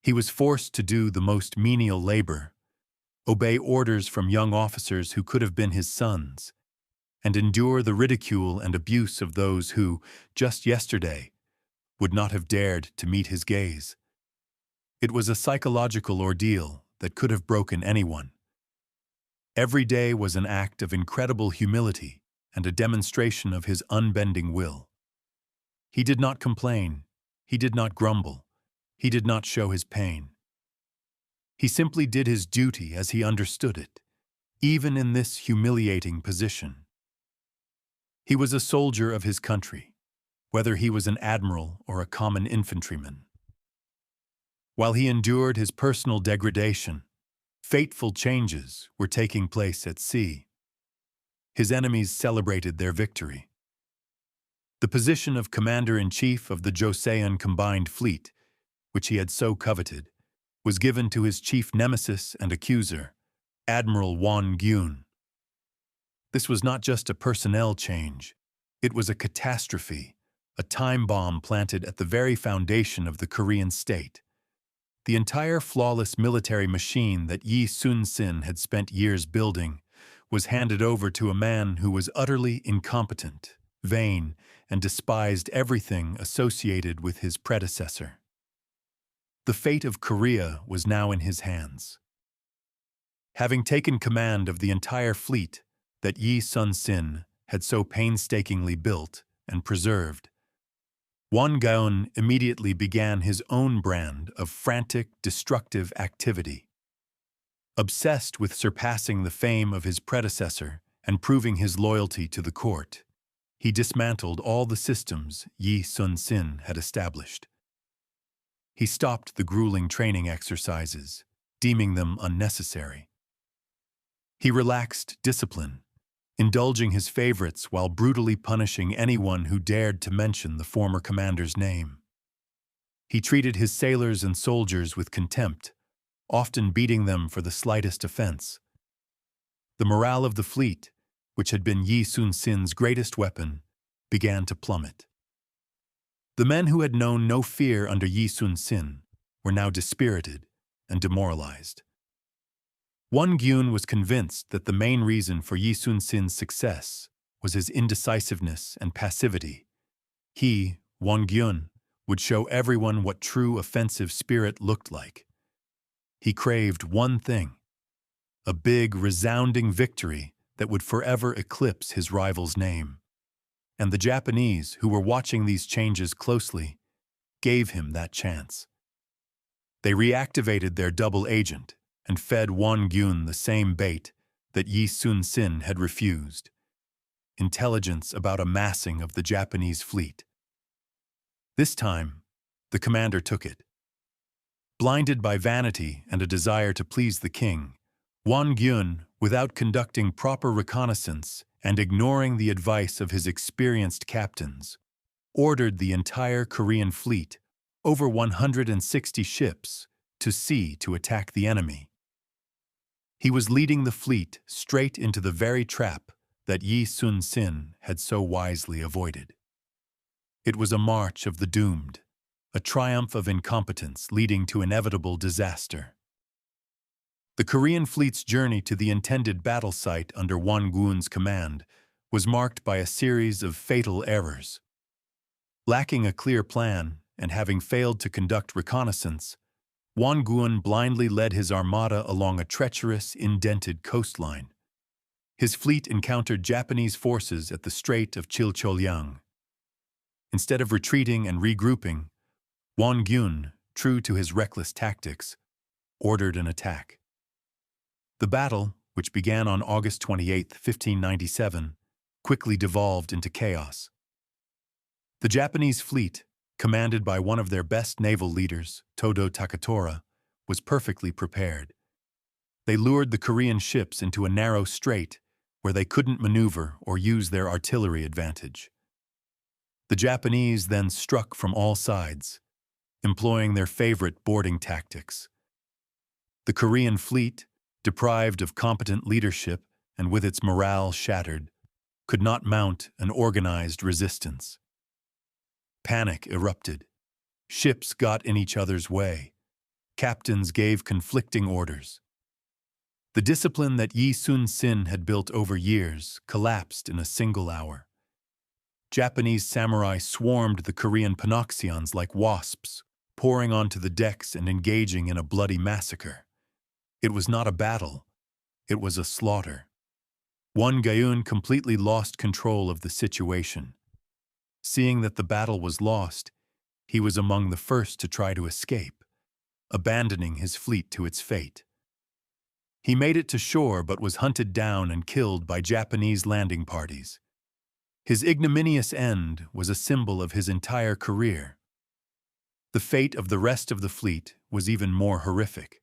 Speaker 1: He was forced to do the most menial labor, obey orders from young officers who could have been his sons, and endure the ridicule and abuse of those who, just yesterday, would not have dared to meet his gaze. It was a psychological ordeal that could have broken anyone. Every day was an act of incredible humility and a demonstration of his unbending will. He did not complain, he did not grumble, he did not show his pain. He simply did his duty as he understood it, even in this humiliating position. He was a soldier of his country, whether he was an admiral or a common infantryman. While he endured his personal degradation, fateful changes were taking place at sea. His enemies celebrated their victory. The position of commander-in-chief of the Joseon Combined Fleet, which he had so coveted, was given to his chief nemesis and accuser, Admiral Won-gyun. This was not just a personnel change. It was a catastrophe, a time bomb planted at the very foundation of the Korean state. The entire flawless military machine that Yi Sun-sin had spent years building was handed over to a man who was utterly incompetent, vain, and despised everything associated with his predecessor. The fate of Korea was now in his hands. Having taken command of the entire fleet that Yi Sun-sin had so painstakingly built and preserved, Won Geun immediately began his own brand of frantic, destructive activity. Obsessed with surpassing the fame of his predecessor and proving his loyalty to the court, he dismantled all the systems Yi Sun-sin had established. He stopped the grueling training exercises, deeming them unnecessary. He relaxed discipline, indulging his favorites while brutally punishing anyone who dared to mention the former commander's name. He treated his sailors and soldiers with contempt, often beating them for the slightest offense. The morale of the fleet, which had been Yi Sun-sin's greatest weapon, began to plummet. The men who had known no fear under Yi Sun-sin were now dispirited and demoralized. Won Geun was convinced that the main reason for Yi Sun-sin's success was his indecisiveness and passivity. He, Won Geun, would show everyone what true offensive spirit looked like. He craved one thing: a big, resounding victory that would forever eclipse his rival's name. And the Japanese, who were watching these changes closely, gave him that chance. They reactivated their double agent and fed Won Geun the same bait that Yi Sun-sin had refused: intelligence about a massing of the Japanese fleet. This time, the commander took it. Blinded by vanity and a desire to please the king, Won Geun, without conducting proper reconnaissance and ignoring the advice of his experienced captains, ordered the entire Korean fleet, over 160 ships, to sea to attack the enemy. He was leading the fleet straight into the very trap that Yi Sun-sin had so wisely avoided. It was a march of the doomed, a triumph of incompetence leading to inevitable disaster. The Korean fleet's journey to the intended battle site under Won Geun's command was marked by a series of fatal errors. Lacking a clear plan and having failed to conduct reconnaissance, Won Geun blindly led his armada along a treacherous, indented coastline. His fleet encountered Japanese forces at the Strait of Chilcholyang. Instead of retreating and regrouping, Won Geun, true to his reckless tactics, ordered an attack. The battle, which began on August 28, 1597, quickly devolved into chaos. The Japanese fleet, commanded by one of their best naval leaders, Todo Takatora, was perfectly prepared. They lured the Korean ships into a narrow strait where they couldn't maneuver or use their artillery advantage. The Japanese then struck from all sides, employing their favorite boarding tactics. The Korean fleet, deprived of competent leadership and with its morale shattered, could not mount an organized resistance. Panic erupted. Ships got in each other's way. Captains gave conflicting orders. The discipline that Yi Sun-sin had built over years collapsed in a single hour. Japanese samurai swarmed the Korean Panoxions like wasps, pouring onto the decks and engaging in a bloody massacre. It was not a battle. It was a slaughter. Won Geun completely lost control of the situation. Seeing that the battle was lost, he was among the first to try to escape, abandoning his fleet to its fate. He made it to shore but was hunted down and killed by Japanese landing parties. His ignominious end was a symbol of his entire career. The fate of the rest of the fleet was even more horrific.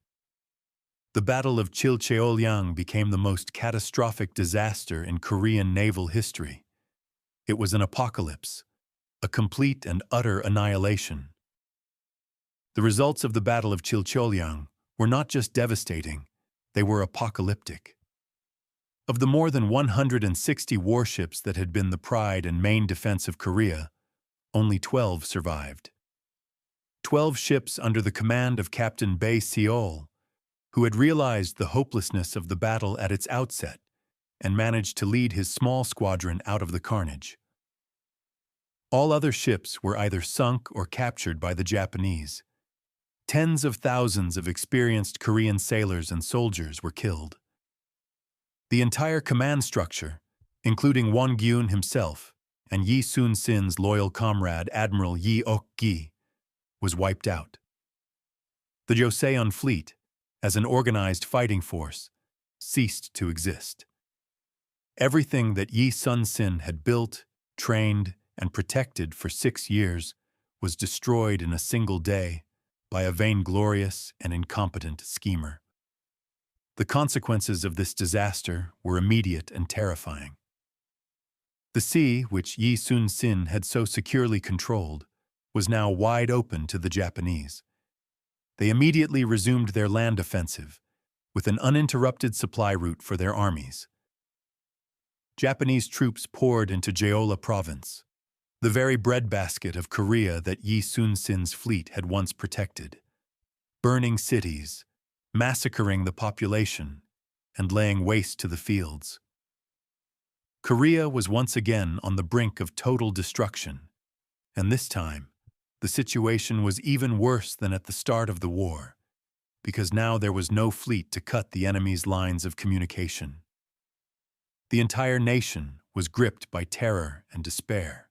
Speaker 1: The Battle of Chilcholyang became the most catastrophic disaster in Korean naval history. It was an apocalypse, a complete and utter annihilation. The results of the Battle of Chilcholyang were not just devastating, they were apocalyptic. Of the more than 160 warships that had been the pride and main defense of Korea, only 12 survived. 12 ships under the command of Captain Bae Seol, who had realized the hopelessness of the battle at its outset and managed to lead his small squadron out of the carnage. All other ships were either sunk or captured by the Japanese. Tens of thousands of experienced Korean sailors and soldiers were killed. The entire command structure, including Won-gyun himself and Yi Sun-sin's loyal comrade Admiral Yi Ok-gi, was wiped out. The Joseon fleet, as an organized fighting force, ceased to exist. Everything that Yi Sun-sin had built, trained, and protected for 6 years was destroyed in a single day by a vainglorious and incompetent schemer. The consequences of this disaster were immediate and terrifying. The sea, which Yi Sun-sin had so securely controlled, was now wide open to the Japanese. They immediately resumed their land offensive, with an uninterrupted supply route for their armies. Japanese troops poured into Jeolla province, the very breadbasket of Korea that Yi Sun-sin's fleet had once protected, burning cities, massacring the population, and laying waste to the fields. Korea was once again on the brink of total destruction, and this time, the situation was even worse than at the start of the war, because now there was no fleet to cut the enemy's lines of communication. The entire nation was gripped by terror and despair.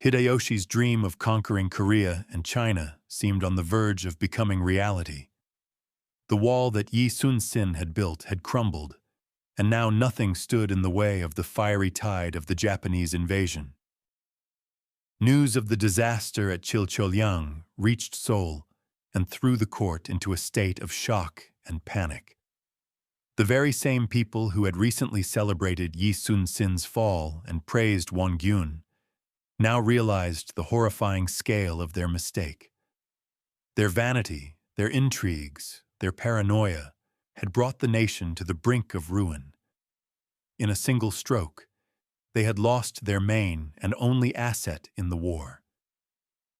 Speaker 1: Hideyoshi's dream of conquering Korea and China seemed on the verge of becoming reality. The wall that Yi Sun-sin had built had crumbled, and now nothing stood in the way of the fiery tide of the Japanese invasion. News of the disaster at Chilcholyang reached Seoul and threw the court into a state of shock and panic. The very same people who had recently celebrated Yi Sun-sin's fall and praised Won-gyun now realized the horrifying scale of their mistake. Their vanity, their intrigues, their paranoia had brought the nation to the brink of ruin. In a single stroke, they had lost their main and only asset in the war.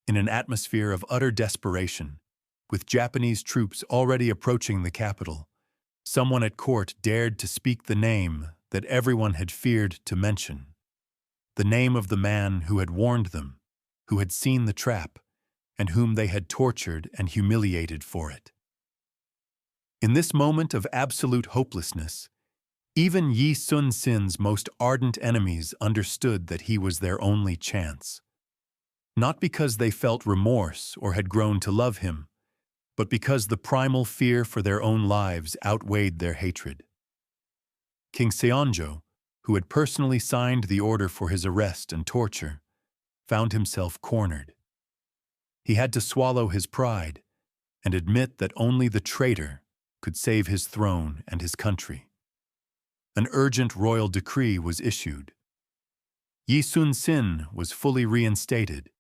Speaker 1: In an atmosphere of utter desperation, with Japanese troops already approaching the capital, someone at court dared to speak the name that everyone had feared to mention, the name of the man who had warned them, who had seen the trap, and whom they had tortured and humiliated for it. In this moment of absolute hopelessness, even Yi Sun-sin's most ardent enemies understood that he was their only chance. Not because they felt remorse or had grown to love him, but because the primal fear for their own lives outweighed their hatred. King Seonjo, who had personally signed the order for his arrest and torture, found himself cornered. He had to swallow his pride and admit that only the traitor could save his throne and his country. An urgent royal decree was issued. Yi Sun-sin was fully reinstated.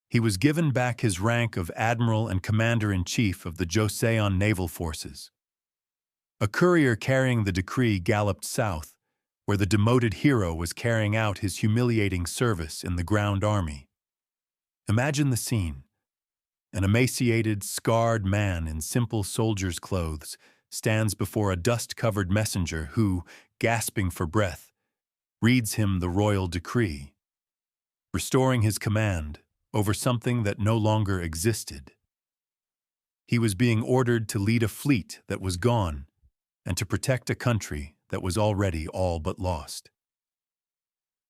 Speaker 1: He was given back his rank of Admiral and Commander-in-Chief of the Joseon Naval Forces. A courier carrying the decree galloped south, where the demoted hero was carrying out his humiliating service in the ground army. Imagine the scene. An emaciated, scarred man in simple soldier's clothes stands before a dust-covered messenger who, gasping for breath, reads him the royal decree, restoring his command over something that no longer existed. He was being ordered to lead a fleet that was gone and to protect a country that was already all but lost.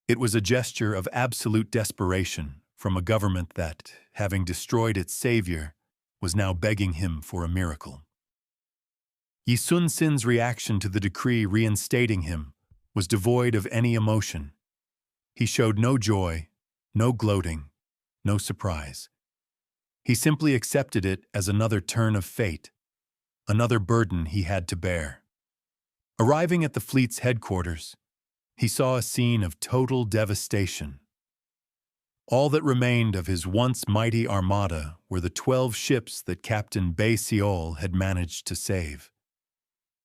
Speaker 1: It was a gesture of absolute desperation from a government that, having destroyed its savior, was now begging him for a miracle. Yi Sun-sin's reaction to the decree reinstating him was devoid of any emotion. He showed no joy, no gloating, no surprise. He simply accepted it as another turn of fate, another burden he had to bear. Arriving at the fleet's headquarters, he saw a scene of total devastation. All that remained of his once mighty armada were the 12 ships that Captain Bae Seol had managed to save.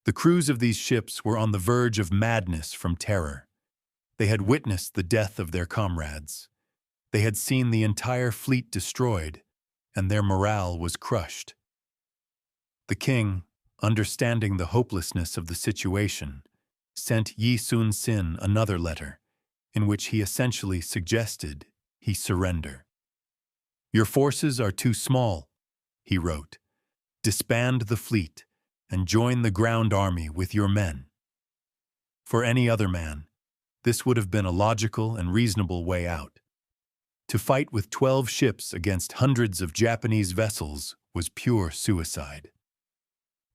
Speaker 1: The crews of these ships were on the verge of madness from terror. They had witnessed the death of their comrades. They had seen the entire fleet destroyed, and their morale was crushed. The king, understanding the hopelessness of the situation, sent Yi Sun-sin another letter, in which he essentially suggested he surrender. "Your forces are too small," he wrote. "Disband the fleet and join the ground army with your men." For any other man, this would have been a logical and reasonable way out. To fight with 12 ships against hundreds of Japanese vessels was pure suicide.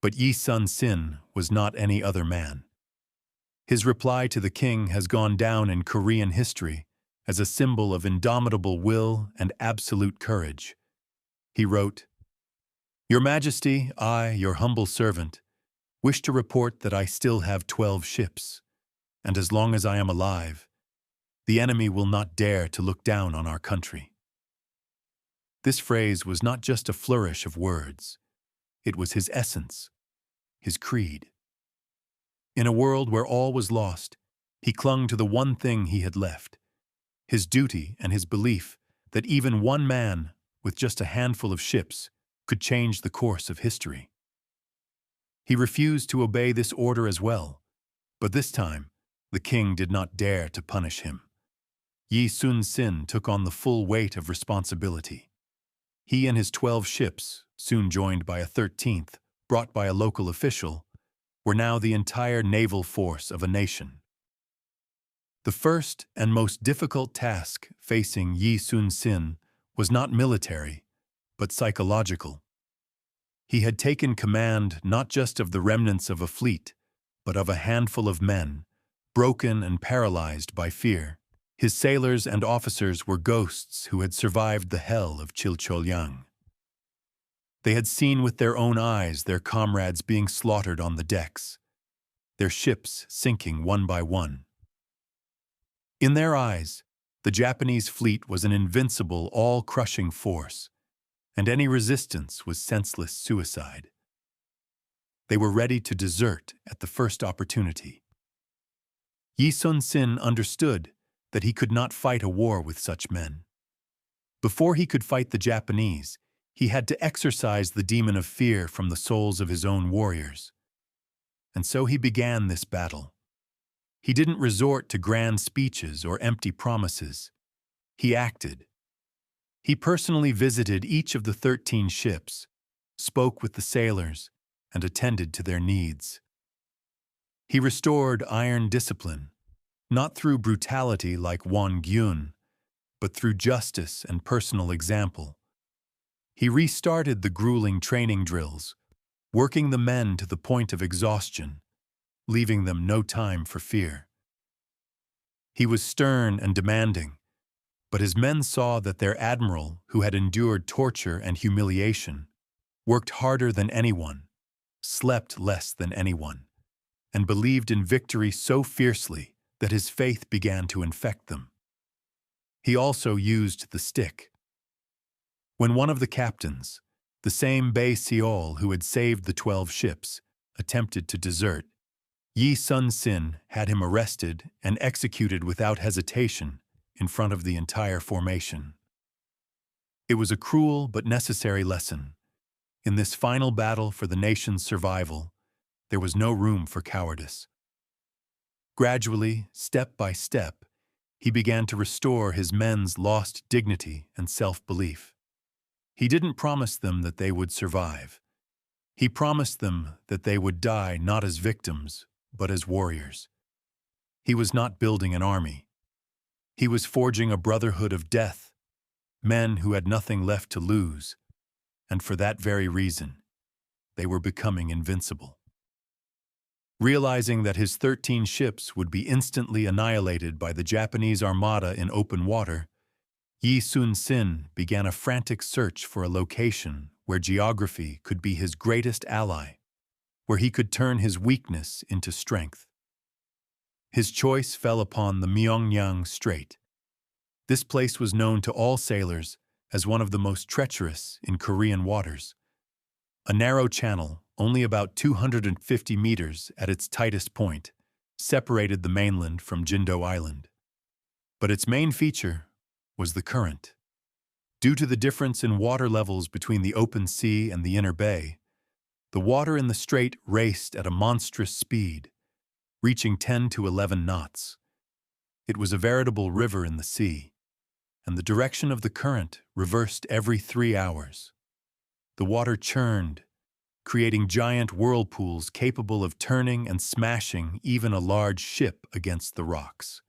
Speaker 1: But Yi Sun-sin was not any other man. His reply to the king has gone down in Korean history as a symbol of indomitable will and absolute courage. He wrote, "Your Majesty, I, your humble servant, wish to report that I still have 12 ships, and as long as I am alive, the enemy will not dare to look down on our country." This phrase was not just a flourish of words. It was his essence, his creed. In a world where all was lost, he clung to the one thing he had left, his duty and his belief that even one man, with just a handful of ships, could change the course of history. He refused to obey this order as well, but this time, the king did not dare to punish him. Yi Sun-sin took on the full weight of responsibility. He and his 12 ships, soon joined by a 13th, brought by a local official, were now the entire naval force of a nation. The first and most difficult task facing Yi Sun-sin was not military, but psychological. He had taken command not just of the remnants of a fleet, but of a handful of men, broken and paralyzed by fear. His sailors and officers were ghosts who had survived the hell of Chilcholyang. They had seen with their own eyes their comrades being slaughtered on the decks, their ships sinking one by one. In their eyes, the Japanese fleet was an invincible, all-crushing force, and any resistance was senseless suicide. They were ready to desert at the first opportunity. Yi Sun-sin understood that he could not fight a war with such men. Before he could fight the Japanese, he had to exorcise the demon of fear from the souls of his own warriors. And so he began this battle. He didn't resort to grand speeches or empty promises. He acted. He personally visited each of the 13 ships, spoke with the sailors, and attended to their needs. He restored iron discipline, not through brutality like Won-gyun, but through justice and personal example. He restarted the grueling training drills, working the men to the point of exhaustion, leaving them no time for fear. He was stern and demanding, but his men saw that their admiral, who had endured torture and humiliation, worked harder than anyone, slept less than anyone, and believed in victory so fiercely that his faith began to infect them. He also used the stick. When one of the captains, the same Bae Seol who had saved the 12 ships, attempted to desert, Yi Sun-sin had him arrested and executed without hesitation in front of the entire formation. It was a cruel but necessary lesson. In this final battle for the nation's survival, there was no room for cowardice. Gradually, step by step, he began to restore his men's lost dignity and self-belief. He didn't promise them that they would survive. He promised them that they would die not as victims, but as warriors. He was not building an army. He was forging a brotherhood of death, men who had nothing left to lose, and for that very reason, they were becoming invincible. Realizing that his 13 ships would be instantly annihilated by the Japanese armada in open water, Yi Sun-sin began a frantic search for a location where geography could be his greatest ally, where he could turn his weakness into strength. His choice fell upon the Myeongnyang Strait. This place was known to all sailors as one of the most treacherous in Korean waters. A narrow channel, only about 250 meters at its tightest point, separated the mainland from Jindo Island. But its main feature was the current. Due to the difference in water levels between the open sea and the inner bay, the water in the strait raced at a monstrous speed, reaching 10 to 11 knots. It was a veritable river in the sea, and the direction of the current reversed every 3 hours. The water churned, creating giant whirlpools capable of turning and smashing even a large ship against the rocks.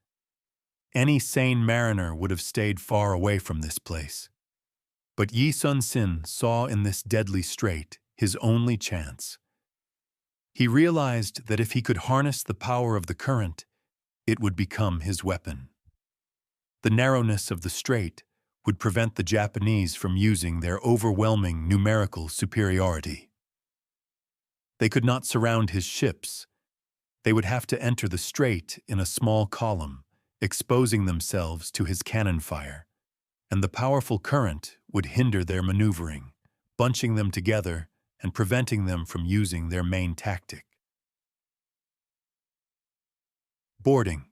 Speaker 1: Any sane mariner would have stayed far away from this place. But Yi Sun-sin saw in this deadly strait his only chance. He realized that if he could harness the power of the current, it would become his weapon. The narrowness of the strait would prevent the Japanese from using their overwhelming numerical superiority. They could not surround his ships. They would have to enter the strait in a small column, exposing themselves to his cannon fire, and the powerful current would hinder their maneuvering, bunching them together and preventing them from using their main tactic. Boarding.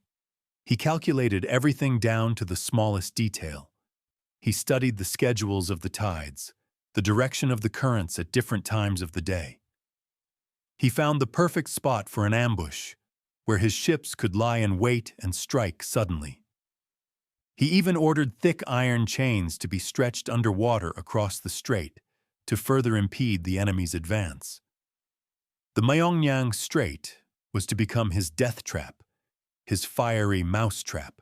Speaker 1: He calculated everything down to the smallest detail. He studied the schedules of the tides, the direction of the currents at different times of the day. He found the perfect spot for an ambush, where his ships could lie in wait and strike suddenly. He even ordered thick iron chains to be stretched underwater across the strait to further impede the enemy's advance. The Myeongnyang Strait was to become his death trap, his fiery mousetrap.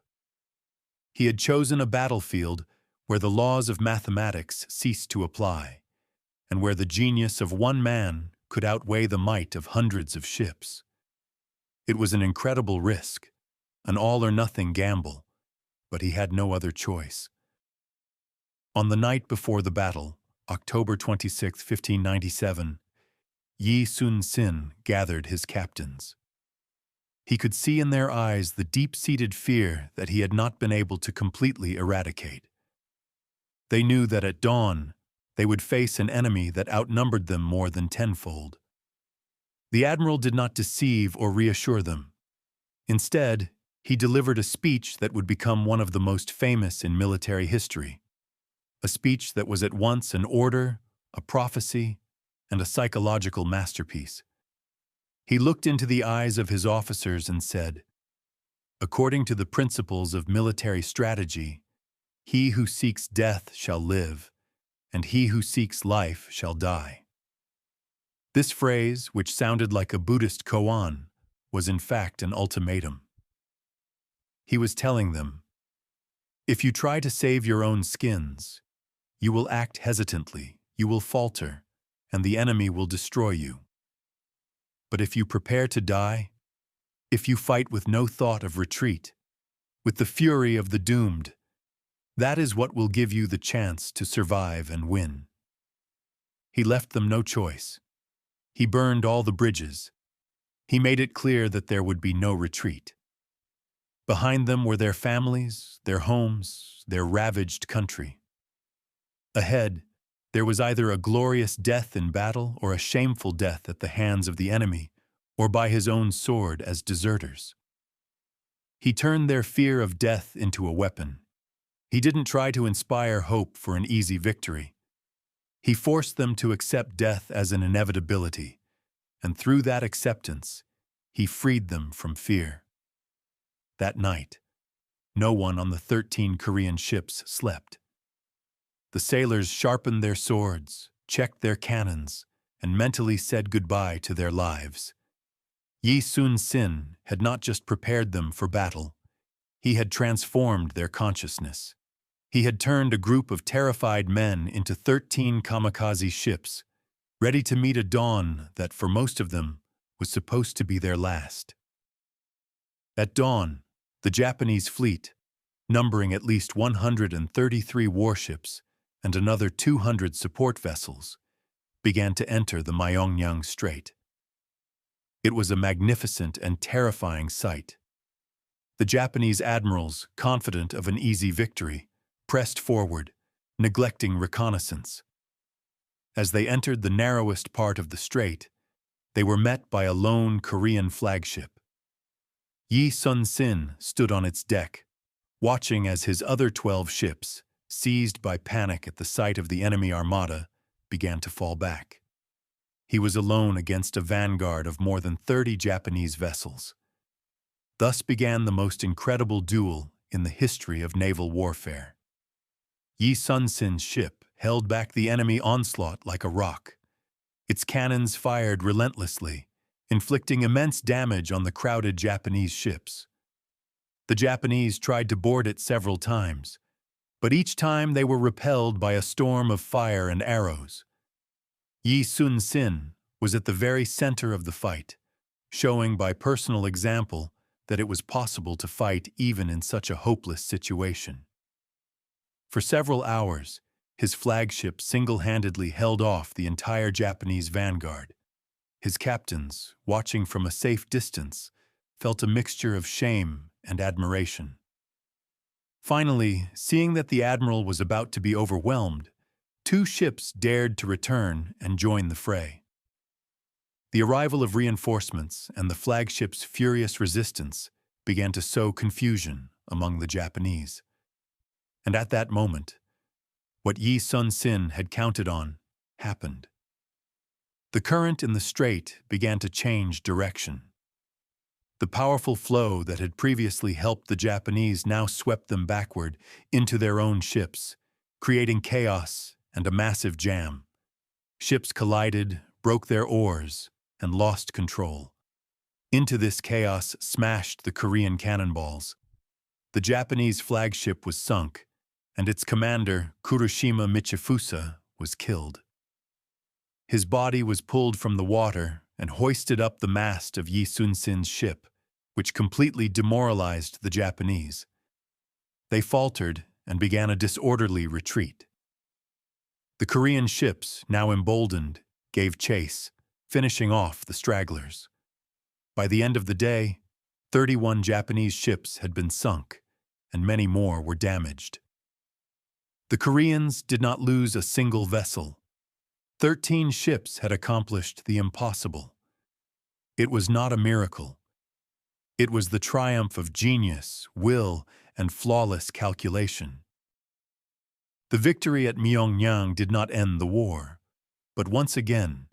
Speaker 1: He had chosen a battlefield where the laws of mathematics ceased to apply, and where the genius of one man could outweigh the might of hundreds of ships. It was an incredible risk, an all-or-nothing gamble, but he had no other choice. On the night before the battle, October 26, 1597, Yi Sun-sin gathered his captains. He could see in their eyes the deep-seated fear that he had not been able to completely eradicate. They knew that at dawn, they would face an enemy that outnumbered them more than tenfold. The admiral did not deceive or reassure them. Instead, he delivered a speech that would become one of the most famous in military history. A speech that was at once an order, a prophecy, and a psychological masterpiece. He looked into the eyes of his officers and said, "According to the principles of military strategy, he who seeks death shall live, and he who seeks life shall die." This phrase, which sounded like a Buddhist koan, was in fact an ultimatum. He was telling them, if you try to save your own skins, you will act hesitantly, you will falter, and the enemy will destroy you. But if you prepare to die, if you fight with no thought of retreat, with the fury of the doomed, that is what will give you the chance to survive and win. He left them no choice. He burned all the bridges. He made it clear that there would be no retreat. Behind them were their families, their homes, their ravaged country. Ahead, there was either a glorious death in battle or a shameful death at the hands of the enemy or by his own sword as deserters. He turned their fear of death into a weapon. He didn't try to inspire hope for an easy victory. He forced them to accept death as an inevitability, and through that acceptance, he freed them from fear. That night, no one on the 13 Korean ships slept. The sailors sharpened their swords, checked their cannons, and mentally said goodbye to their lives. Yi Sun-sin had not just prepared them for battle, he had transformed their consciousness. He had turned a group of terrified men into 13 kamikaze ships, ready to meet a dawn that, for most of them, was supposed to be their last. At dawn, the Japanese fleet, numbering at least 133 warships and another 200 support vessels, began to enter the Myeongnyang Strait. It was a magnificent and terrifying sight. The Japanese admirals, confident of an easy victory, pressed forward, neglecting reconnaissance. As they entered the narrowest part of the strait, they were met by a lone Korean flagship. Yi Sun-sin stood on its deck, watching as his other 12 ships, seized by panic at the sight of the enemy armada, began to fall back. He was alone against a vanguard of more than 30 Japanese vessels. Thus began the most incredible duel in the history of naval warfare. Yi Sun-sin's ship held back the enemy onslaught like a rock. Its cannons fired relentlessly, inflicting immense damage on the crowded Japanese ships. The Japanese tried to board it several times, but each time they were repelled by a storm of fire and arrows. Yi Sun-sin was at the very center of the fight, showing by personal example that it was possible to fight even in such a hopeless situation. For several hours, his flagship single-handedly held off the entire Japanese vanguard. His captains, watching from a safe distance, felt a mixture of shame and admiration. Finally, seeing that the admiral was about to be overwhelmed, 2 ships dared to return and join the fray. The arrival of reinforcements and the flagship's furious resistance began to sow confusion among the Japanese. And at that moment, what Yi Sun-sin had counted on happened. The current in the strait began to change direction. The powerful flow that had previously helped the Japanese now swept them backward into their own ships, creating chaos and a massive jam. Ships collided, broke their oars, and lost control. Into this chaos smashed the Korean cannonballs. The Japanese flagship was sunk, and its commander, Kuroshima Michifusa, was killed. His body was pulled from the water and hoisted up the mast of Yi Sun-sin's ship, which completely demoralized the Japanese. They faltered and began a disorderly retreat. The Korean ships, now emboldened, gave chase, finishing off the stragglers. By the end of the day, 31 Japanese ships had been sunk, and many more were damaged. The Koreans did not lose a single vessel. 13 ships had accomplished the impossible. It was not a miracle. It was the triumph of genius, will, and flawless calculation. The victory at Myeongnyang did not end the war, but once again,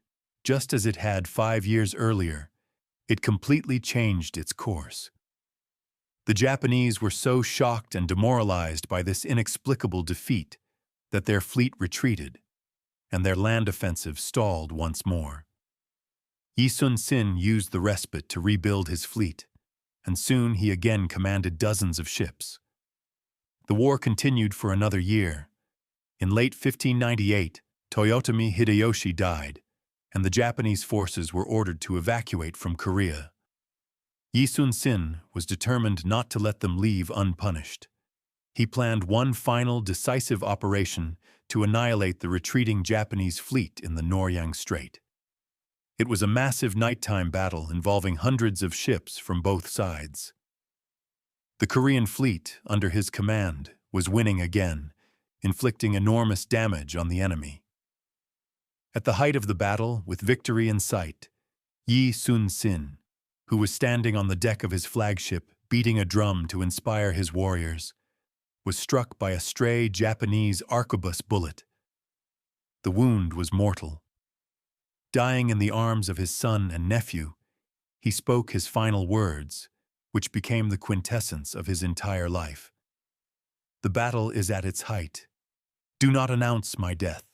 Speaker 1: just as it had 5 years earlier, it completely changed its course. The Japanese were so shocked and demoralized by this inexplicable defeat that their fleet retreated, and their land offensive stalled once more. Yi Sun-sin used the respite to rebuild his fleet, and soon he again commanded dozens of ships. The war continued for another year. In late 1598, Toyotomi Hideyoshi died, and the Japanese forces were ordered to evacuate from Korea. Yi Sun-sin was determined not to let them leave unpunished. He planned one final decisive operation to annihilate the retreating Japanese fleet in the Myeongnyang Strait. It was a massive nighttime battle involving hundreds of ships from both sides. The Korean fleet, under his command, was winning again, inflicting enormous damage on the enemy. At the height of the battle, with victory in sight, Yi Sun-sin, who was standing on the deck of his flagship, beating a drum to inspire his warriors, was struck by a stray Japanese arquebus bullet. The wound was mortal. Dying in the arms of his son and nephew, he spoke his final words, which became the quintessence of his entire life. "The battle is at its height. Do not announce my death."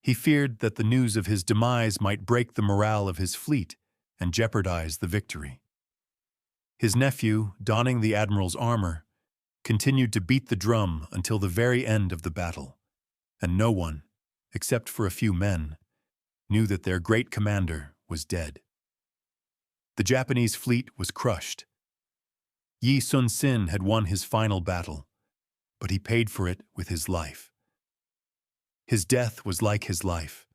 Speaker 1: He feared that the news of his demise might break the morale of his fleet and jeopardize the victory. His nephew, donning the admiral's armor, continued to beat the drum until the very end of the battle, and no one, except for a few men, knew that their great commander was dead. The Japanese fleet was crushed. Yi Sun-sin had won his final battle, but he paid for it with his life. His death was like his life,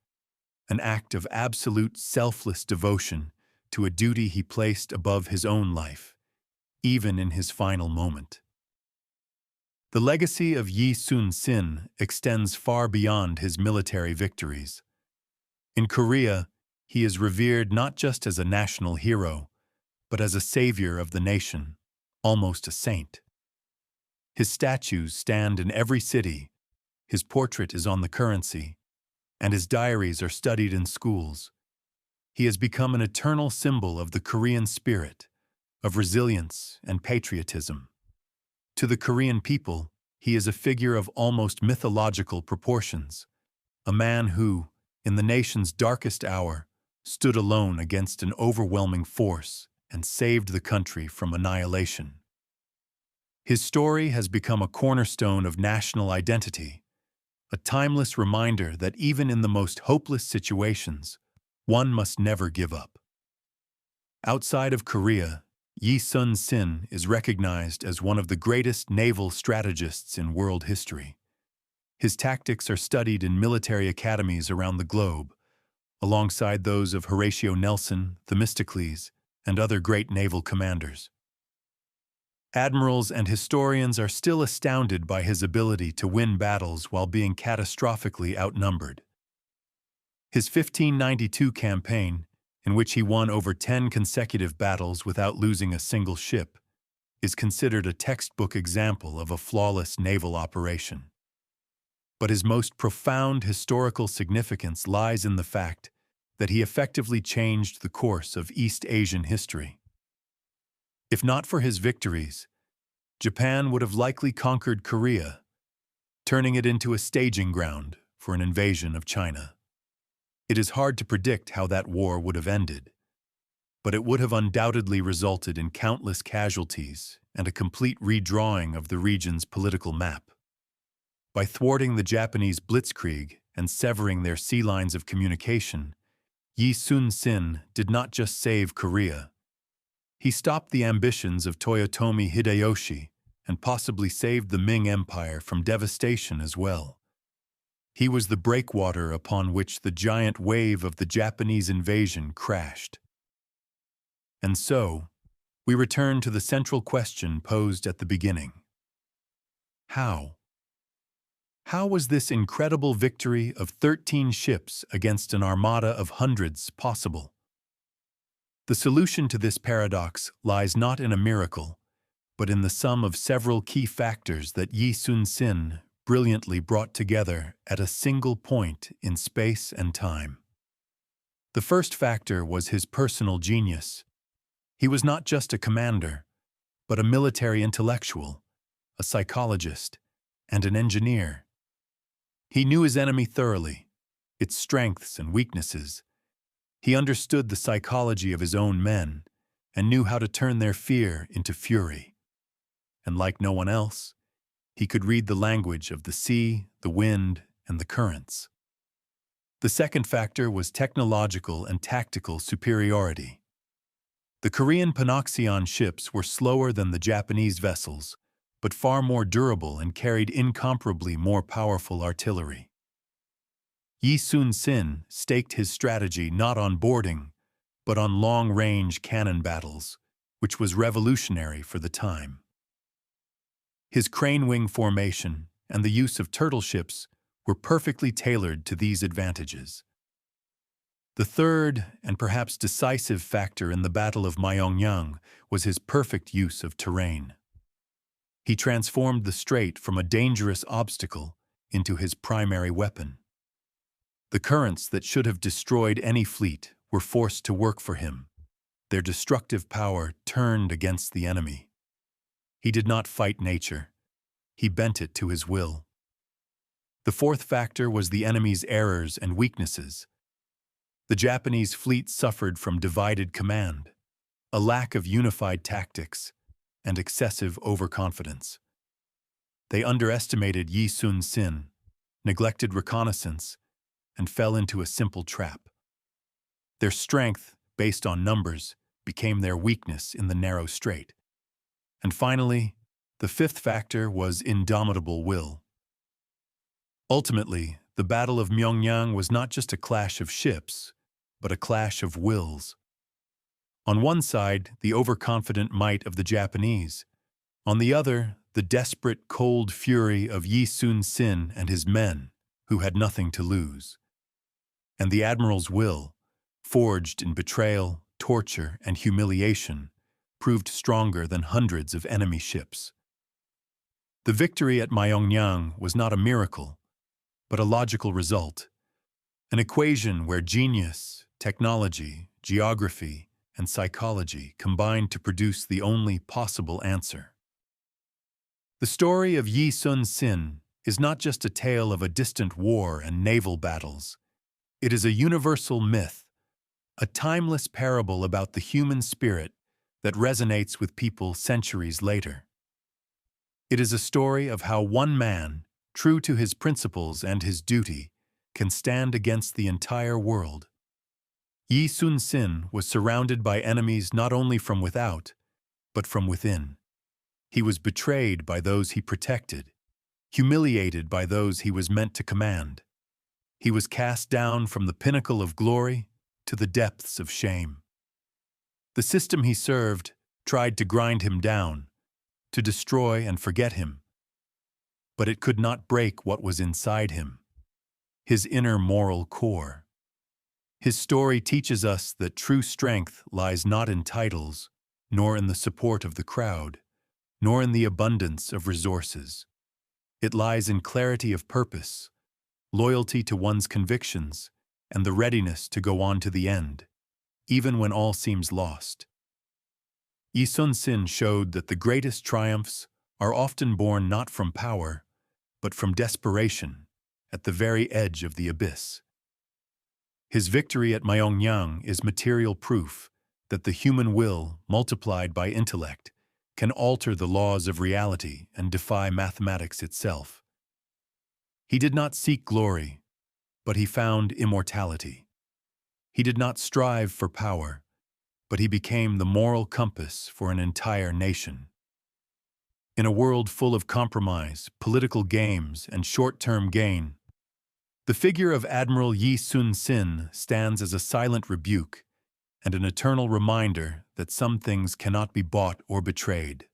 Speaker 1: an act of absolute selfless devotion to a duty he placed above his own life, even in his final moment. The legacy of Yi Sun-sin extends far beyond his military victories. In Korea, He is revered not just as a national hero, but as a savior of the nation, almost a saint. His statues stand in every city, his portrait is on the currency, and his diaries are studied in schools. He has become an eternal symbol of the Korean spirit, of resilience and patriotism. To the Korean people, he is a figure of almost mythological proportions, a man who, in the nation's darkest hour, stood alone against an overwhelming force and saved the country from annihilation. His story has become a cornerstone of national identity, a timeless reminder that even in the most hopeless situations, one must never give up. Outside of Korea, Yi Sun-sin is recognized as one of the greatest naval strategists in world history. His tactics are studied in military academies around the globe, alongside those of Horatio Nelson, Themistocles, and other great naval commanders. Admirals and historians are still astounded by his ability to win battles while being catastrophically outnumbered. His 1592 campaign, in which he won over 10 consecutive battles without losing a single ship, is considered a textbook example of a flawless naval operation. But his most profound historical significance lies in the fact that he effectively changed the course of East Asian history. If not for his victories, Japan would have likely conquered Korea, turning it into a staging ground for an invasion of China. It is hard to predict how that war would have ended, but it would have undoubtedly resulted in countless casualties and a complete redrawing of the region's political map. By thwarting the Japanese blitzkrieg and severing their sea lines of communication, Yi Sun-sin did not just save Korea. He stopped the ambitions of Toyotomi Hideyoshi and possibly saved the Ming Empire from devastation as well. He was the breakwater upon which the giant wave of the Japanese invasion crashed. And so, we return to the central question posed at the beginning. How? How was this incredible victory of 13 ships against an armada of hundreds possible? The solution to this paradox lies not in a miracle, but in the sum of several key factors that Yi Sun-sin brilliantly brought together at a single point in space and time. The first factor was his personal genius. He was not just a commander, but a military intellectual, a psychologist, and an engineer. He knew his enemy thoroughly, its strengths and weaknesses. He understood the psychology of his own men and knew how to turn their fear into fury. And like no one else, he could read the language of the sea, the wind, and the currents. The second factor was technological and tactical superiority. The Korean Panoxion ships were slower than the Japanese vessels, but far more durable and carried incomparably more powerful artillery. Yi Sun-sin staked his strategy not on boarding, but on long-range cannon battles, which was revolutionary for the time. His crane-wing formation and the use of turtle ships were perfectly tailored to these advantages. The third, and perhaps decisive factor in the Battle of Myeongnyang was his perfect use of terrain. He transformed the strait from a dangerous obstacle into his primary weapon. The currents that should have destroyed any fleet were forced to work for him. Their destructive power turned against the enemy. He did not fight nature. He bent it to his will. The fourth factor was the enemy's errors and weaknesses. The Japanese fleet suffered from divided command, a lack of unified tactics, and excessive overconfidence. They underestimated Yi Sun-sin, neglected reconnaissance, and fell into a simple trap. Their strength, based on numbers, became their weakness in the narrow strait. And finally, the fifth factor was indomitable will. Ultimately, the Battle of Myeongnyang was not just a clash of ships, but a clash of wills. On one side, the overconfident might of the Japanese. On the other, the desperate, cold fury of Yi Sun-sin and his men, who had nothing to lose. And the admiral's will, forged in betrayal, torture, and humiliation, proved stronger than hundreds of enemy ships. The victory at Myeongnyang was not a miracle, but a logical result, an equation where genius, technology, geography, and psychology combined to produce the only possible answer. The story of Yi Sun-sin is not just a tale of a distant war and naval battles. It is a universal myth, a timeless parable about the human spirit that resonates with people centuries later. It is a story of how one man, true to his principles and his duty, can stand against the entire world. Yi Sun-sin was surrounded by enemies not only from without, but from within. He was betrayed by those he protected, humiliated by those he was meant to command. He was cast down from the pinnacle of glory to the depths of shame. The system he served tried to grind him down, to destroy and forget him. But it could not break what was inside him, his inner moral core. His story teaches us that true strength lies not in titles, nor in the support of the crowd, nor in the abundance of resources. It lies in clarity of purpose, loyalty to one's convictions, and the readiness to go on to the end, even when all seems lost. Yi Sun-sin showed that the greatest triumphs are often born not from power, but from desperation at the very edge of the abyss. His victory at Myeongnyang is material proof that the human will, multiplied by intellect, can alter the laws of reality and defy mathematics itself. He did not seek glory, but he found immortality. He did not strive for power, but he became the moral compass for an entire nation. In a world full of compromise, political games, and short-term gain, the figure of Admiral Yi Sun-sin stands as a silent rebuke and an eternal reminder that some things cannot be bought or betrayed: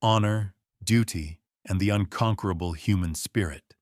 Speaker 1: honor, duty, and the unconquerable human spirit.